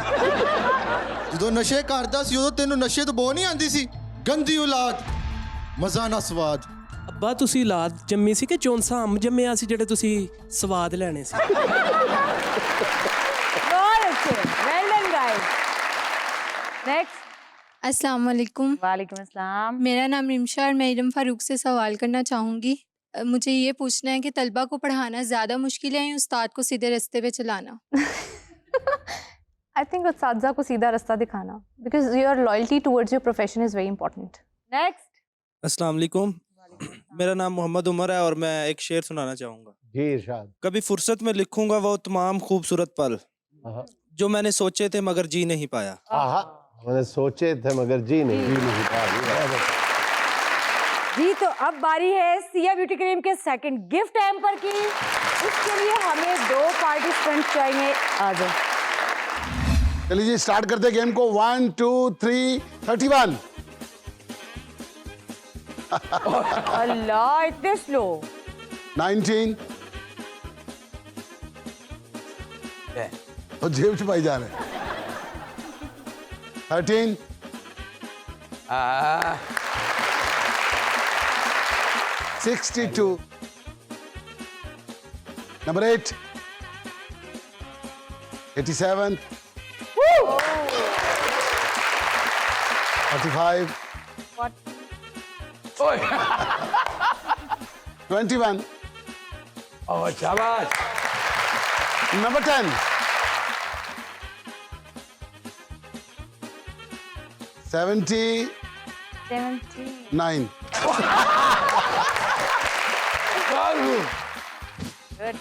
ਜਦੋਂ ਨਸ਼ੇ ਕਰਦਾ ਸੀ ਉਦੋਂ ਤੈਨੂੰ ਨਸ਼ੇ ਤੋਂ ਬੋ ਨਹੀਂ ਆਂਦੀ ਸੀ? ਗੰਦੀ ਔਲਾਦ, ਮਜ਼ਾ ਨਾ ਸਵਾਦ। ਅੱਬਾ ਤੁਸੀਂ ਔਲਾਦ ਜੰਮੀ ਸੀ ਕਿ ਚੌਂਸਾ ਅੰਬ ਜੰਮਿਆ ਸੀ ਜਿਹੜੇ ਤੁਸੀਂ ਸਵਾਦ ਲੈਣੇ ਸੀ? अस्सलाम वालेकुम। वालेकुम अस्सलाम। मेरा नाम रिमशा और मैं इरम फारूक से सवाल करना चाहूँगी। मुझे ये पूछना है कि तलबा को पढ़ाना ज़्यादा मुश्किल है या उस्ताद को सीधे रास्ते पे चलाना? आई थिंक उस्तादा को सीधा रास्ता दिखाना, because your loyalty towards your profession is very important. Next. अस्सलाम वालेकुम, मेरा नाम मोहम्मद उमर है और मैं एक शेर सुनाना चाहूँगा। जी इरशाद। कभी फुर्सत में लिखूंगा वो तमाम खूबसूरत पल जो मैंने सोचे थे मगर जी नहीं पाया। मैंने सोचे थे मगर जी नहीं पाया। जी, तो अब बारी है सिया ब्यूटी क्रीम के सेकंड गिफ्ट हैम्पर की। इसके लिए हमें 2 पार्टिसिपेंट चाहिए। आ जाओ। चलिए जी, स्टार्ट करते गेम को। 1 2 3 31। अल्लाह, इतने स्लो। 19। तो जेब छुपाई जा रहे हैं। 13। 62। Number 8। 87। 45। 21। Oh, शाबाश। Number 10। 79।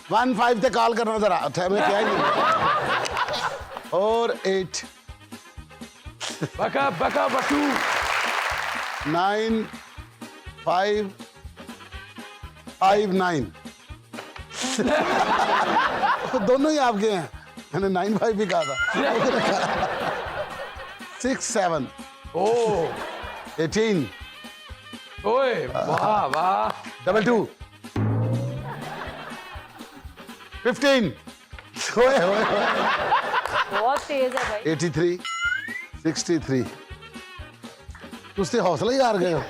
15 ते कॉल करना जरा, मैं क्या ही नहीं। और 8। बका बका बटू। 9 5 5 9। दोनों ही आपके हैं, मैंने 9 5 भी कहा था। 6 7। 18। ओए वाह वाह। 22। 15। बहुत तेज है भाई। 83। 63। उससे हौसला ही हार गए हो।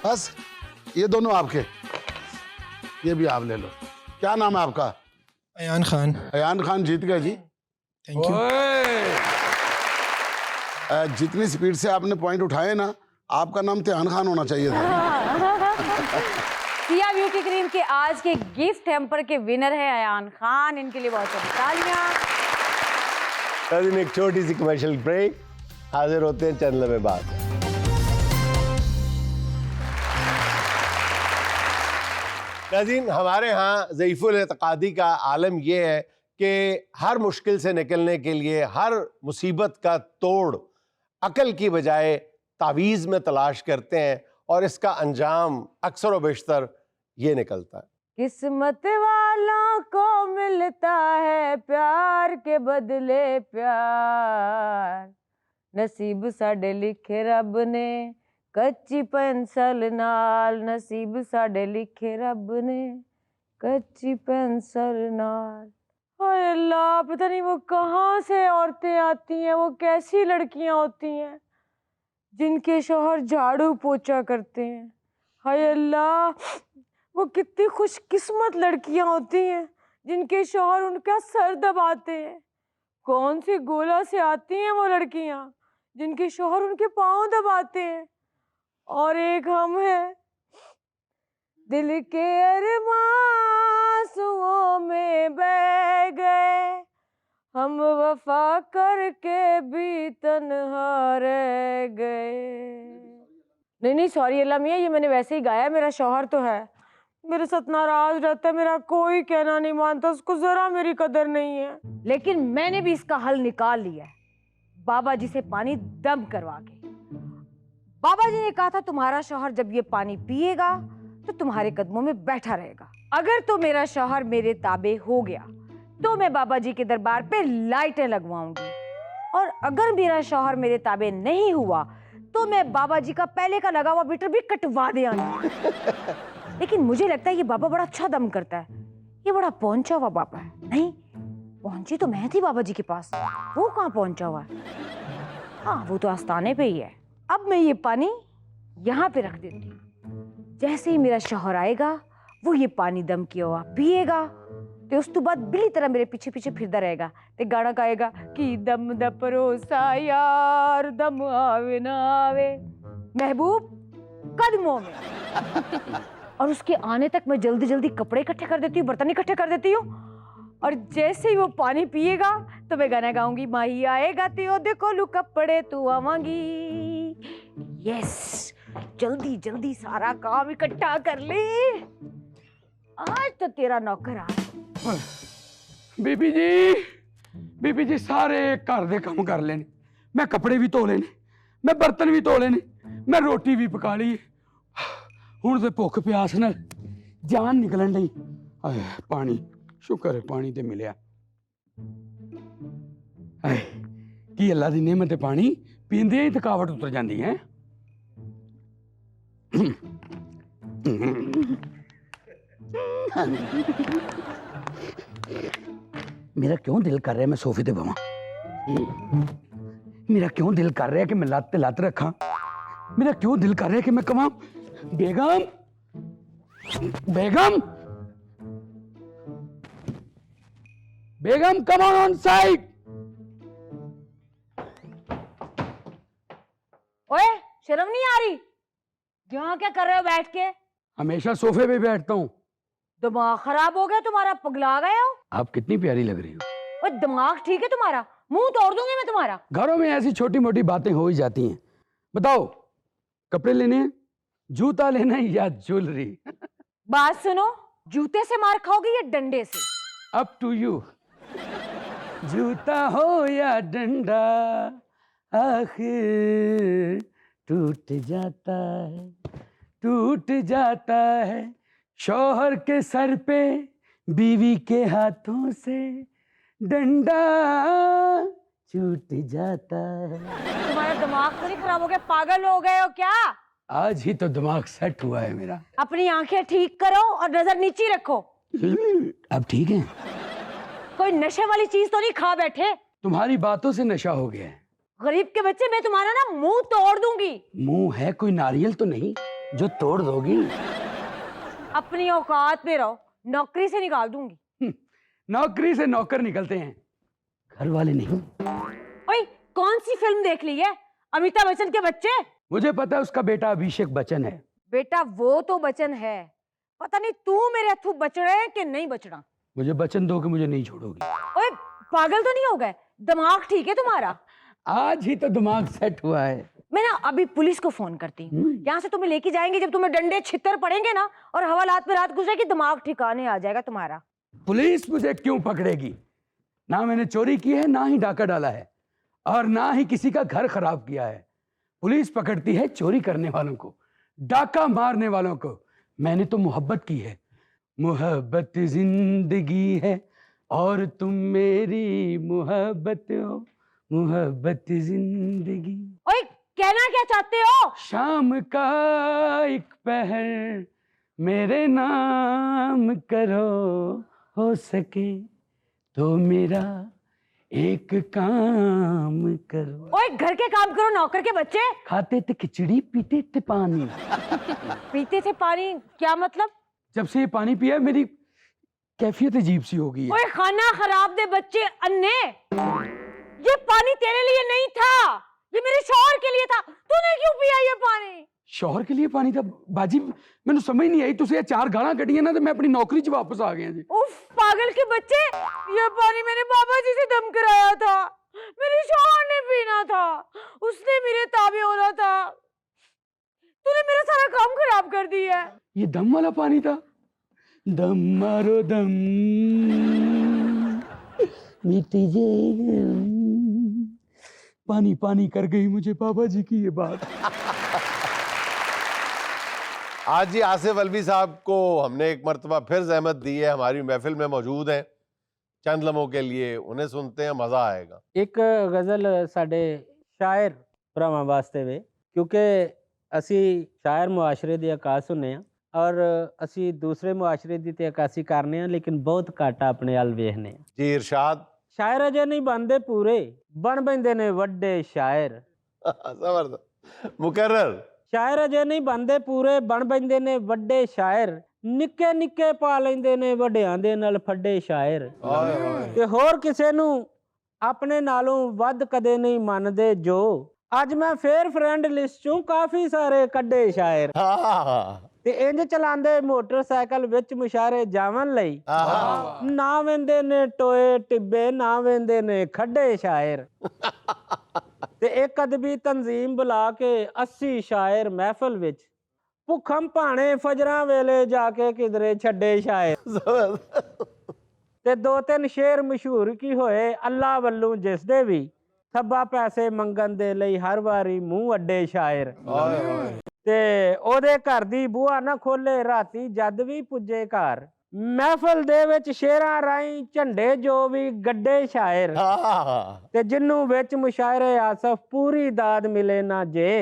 बस ये दोनों आपके, ये भी आप ले लो। क्या नाम है आपका? अयान खान। अयान खान जीत गए जी। Thank you. जितनी स्पीड से आपने पॉइंट उठाए ना, आपका नाम त्यान खान होना चाहिए था। सिया ब्यूटी क्रीम के आज के गिफ्ट हैम्पर के विनर है अयान खान। इनके लिए बहुत सारी तालियां। नाज़रीन, एक छोटी सी कमर्शियल ब्रेक, हाजिर होते हैं चंद लम्हे बाद। नाज़रीन, हमारे यहाँ ज़ईफ़ुल एतक़ादी का आलम यह है कि हर मुश्किल से निकलने के लिए, हर मुसीबत का तोड़ अकल की बजाय तावीज़ में तलाश करते हैं और इसका अंजाम अक्सर व बेशतर ये निकलता है। किस्मत वालों को मिलता है प्यार के बदले प्यार, नसीब साडे लिखे रब ने कच्ची पेंसिल नाल, नसीब साडे लिखे रब ने कच्ची पेंसिल नाल। हाय अल्लाह, पता नहीं वो कहाँ से औरतें आती हैं, वो कैसी लड़कियां होती हैं जिनके शौहर झाड़ू पोछा करते हैं। हाय अल्लाह, वो कितनी खुशकिस्मत लड़कियां होती हैं जिनके शौहर उनका सर दबाते हैं। कौन सी गोला से आती हैं वो लड़कियां जिनके शौहर उनके पाँव दबाते हैं। और एक हम हैं, दिल के अरमां में बह गए हम, वफा करके भी तन्हा रह गए। नहीं सॉरी अल्लाह मियाँ, ये मैंने वैसे ही गाया। मेरा शौहर तो है, मेरे साथ नाराज रहता है, मेरा कोई कहना नहीं मानता, उसको जरा मेरी कदर नहीं है। लेकिन मैंने भी इसका हल निकाल लिया है, बाबा जी से पानी दम करवा के। बाबा जी ने कहा था तुम्हारा शौहर जब ये पानी पिएगा तो तुम्हारे कदमों में बैठा रहेगा। अगर तो मेरा शौहर मेरे ताबे हो गया तो मैं बाबा जी के दरबार पे लाइटें लगवाऊंगी, और अगर मेरा शौहर मेरे ताबे नहीं हुआ तो मैं बाबा जी का पहले का लगा हुआ मीटर भी कटवा दे आऊंगी। लेकिन मुझे लगता है ये बाबा बड़ा अच्छा दम करता है, ये बड़ा पहुंचा हुआ बाबा है। नहीं, पहुंची तो मैं थी बाबा जी के पास, वो कहाँ पहुंचा हुआ है? हाँ, वो तो आस्थाने पे ही है। अब मैं ये पानी यहाँ पे रख देती हूँ। जैसे ही मेरा शौहर आएगा वो ये पानी दम किया हुआ पिएगा ते उस तो बाद बिल्ली तरह मेरे पीछे पीछे फिरदा रहेगा ते गाना गाएगा कि दम दा भरोसा यार, दम आवे ना आवे महबूब कदमों में। और उसके आने तक मैं जल्दी जल्दी कपड़े इकट्ठे कर देती हूँ, बर्तन इकट्ठे कर देती हूँ, और जैसे ही वो पानी पिएगा तो मैं गाना गाऊंगी, माही आएगा ते ओदे कोलू कपड़े तू आवांगी। यस, जल्दी जल्दी सारा काम इकट्ठा कर ले, आज तो तेरा नौकर आ। बीबी जी सारे घर दे काम कर लेने, मैं कपड़े भी धो लेने, मैं बर्तन भी धो लेने, मैं रोटी भी पका ली। हुण ते भुख प्यास नाल जान निकलन दी। पानी, शुक्र है पानी ते मिलिया। की अल्लाह दी नेमत है, पानी पींदे ही थकावट उतर जाती है। मेरा क्यों दिल कर रहा है मैं सोफे ते बवां, मेरा क्यों दिल कर रहा है कि मैं लत्त लत्त रखा, मेरा क्यों दिल कर रहा है कि मैं कमां, बेगम बेगम बेगम कम ऑन साइड। ओए, शर्म नहीं आ रही? यहाँ क्या कर रहे हो बैठ के? हमेशा सोफे पे बैठता हूँ। दिमाग खराब हो गया तुम्हारा, पगला गए हो? आप कितनी प्यारी लग रही हो। ओए, दिमाग ठीक है तुम्हारा? मुंह तोड़ दूंगी मैं तुम्हारा। घरों में ऐसी छोटी मोटी बातें हो ही जाती हैं। बताओ, कपड़े लेने हैं, जूता लेना है या ज्वेलरी? बात सुनो, जूते से मार खाओगे या डंडे से? Up to you. जूता हो या डंडा आखिर टूट जाता है शौहर के सर पे बीवी के हाथों से डंडा छूट जाता है। तुम्हारा दिमाग तो नहीं खराब हो गया? पागल हो गए हो क्या? आज ही तो दिमाग सेट हुआ है मेरा। अपनी आंखें ठीक करो और नजर नीचे रखो। अब ठीक है? कोई नशे वाली चीज तो नहीं खा बैठे? तुम्हारी बातों से नशा हो गया है। गरीब के बच्चे, मैं तुम्हारा ना मुंह तोड़ दूंगी। मुंह है कोई नारियल तो नहीं जो तोड़ दोगी? अपनी औकात में रहो, नौकरी से निकाल दूंगी। नौकरी से नौकर निकलते हैं, घर वाले नहीं। ओए, कौन सी फिल्म देख ली है? अमिताभ बच्चन के बच्चे? मुझे पता है उसका बेटा अभिषेक बच्चन है। बेटा वो तो बच्चन है, पता नहीं तू मेरे हथू बचड़ा है कि नहीं बचड़ा। मुझे बच्चन दो कि मुझे नहीं छोड़ोगी। ओए, पागल तो नहीं हो गए? दिमाग ठीक है तुम्हारा? आज ही तो दिमाग सेट हुआ है। मैं ना अभी पुलिस को फोन करती हूँ, यहाँ से तुम्हें लेके जाएंगे। जब तुम्हें डंडे छितर पड़ेंगे ना और हवालात में रात गुजरेगी, दिमाग ठिकाने आ जाएगा तुम्हारा। पुलिस मुझे क्यों पकड़ेगी? ना मैंने चोरी की है, ना ही डाका डाला है, और ना ही किसी का घर खराब किया है। पुलिस पकड़ती है चोरी करने वालों को, डाका मारने वालों को। मैंने तो मोहब्बत की है। मोहब्बत जिंदगी है और तुम मेरी मोहब्बत हो, मोहब्बत जिंदगी। ओए, कहना क्या चाहते हो? शाम का एक पहर मेरे नाम करो, हो सके तो मेरा एक काम करो। ओए, घर के काम करो, नौकर के बच्चे। खाते थे खिचड़ी, पीते थे पानी। पीते थे पानी, क्या मतलब? जब से ये पानी पिया मेरी कैफियत अजीब सी हो गई है। ओए, खाना खराब दे बच्चे अन्ने। ये पानी तेरे लिए नहीं था, ये मेरे शौहर के लिए था। तूने क्यों पिया ये पानी? शौहर के लिए पानी था? बाजी मैंने समझ नहीं आई। तुझे 4 गाना कटियां ना तो मैं अपनी नौकरी च वापस आ गया जी। उफ, पागल के बच्चे, ये पानी मैंने बाबा जी से दम कराया था। मेरे शौहर ने पीना था, उसने मेरे ताबे होना था। तूने मेरा सारा काम खराब कर दिया है। ये दम वाला पानी था? दम मारो दम, मिट जाएगा। पानी पानी कर गई मुझे बाबा जी की ये बात। आज जी आसिफ अलवी साहब को हमने एक मर्तबा फिर जहमत दी है, हमारी महफिल में मौजूद हैं। चंद लम्हों के लिए उन्हें सुनते हैं, मज़ा आएगा। एक गज़ल साडे शायर भरावां वास्ते वे, क्योंकि असी शायर मुआशरे दी अकास हुन्ने आ और असी दूसरे मुआशरे दी ते अकासी करने आ, लेकिन बहुत घट अपने अल वेखने आ। जी इरशाद। शायर अजे नहीं बनते पूरे, बन पैंदे ने वड्डे शायर। जबरदस्त, मुकर्रर। शायर अजे नहीं बनते पूरे, बन पैंदे ने वड्डे शायर। निक्के निक्के पा लैंदे ने वड्डियां दे नाल फड्डे शायर। ते होर किसे नू अपने नालों वध कदे नहीं मनदे जो। अज मैं फेर फ्रेंड लिस्ट चों काफी सारे कड्डे शायर। ते इंज चलांदे मोटरसाइकिल विच मुशारे जावन लई, ना वेंदे ने टोए टिब्बे, ना वेंदे ने खड्डे शायर। ते एक अदबी तंजीम बुला के 80 शायर महफिल विच, भुखम भाणे फजरां वेले जाके किधरे छड्डे शायर। ते 2-3 शेर मशहूर की होए अल्लाह वल्लों जिसदे भी, थब्बा पैसे मंगन दे लई हर वारी मूंह अड्डे शायर। ते ओदे घर दी बूहा ना खोले राती जद भी पुजे घर, महफिल दे विच शेरां राई झंडे जो भी गड्डे शायर। ते जिन्नू विच मुशायरे आसफ पूरी दाद मिले ना जे,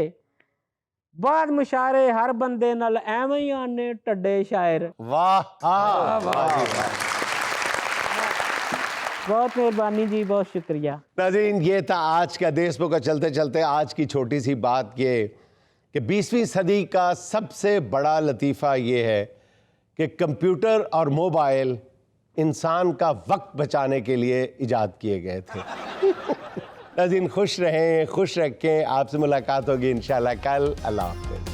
बाद मुशायरे हर बंदे नाल एवें ही आने टड्डे शायर। वाह वाह, बहुत मेहरबानी जी, बहुत शुक्रिया। नाज़रीन, ये था आज का देशमुख का चलते चलते आज की छोटी सी बात ये कि 20वीं सदी का सबसे बड़ा लतीफ़ा ये है कि कंप्यूटर और मोबाइल इंसान का वक्त बचाने के लिए इजाद किए गए थे। नाज़रीन, खुश रहें, खुश रखें। आपसे मुलाकात होगी इंशाल्लाह कल। अल्लाह हाफ़िज़।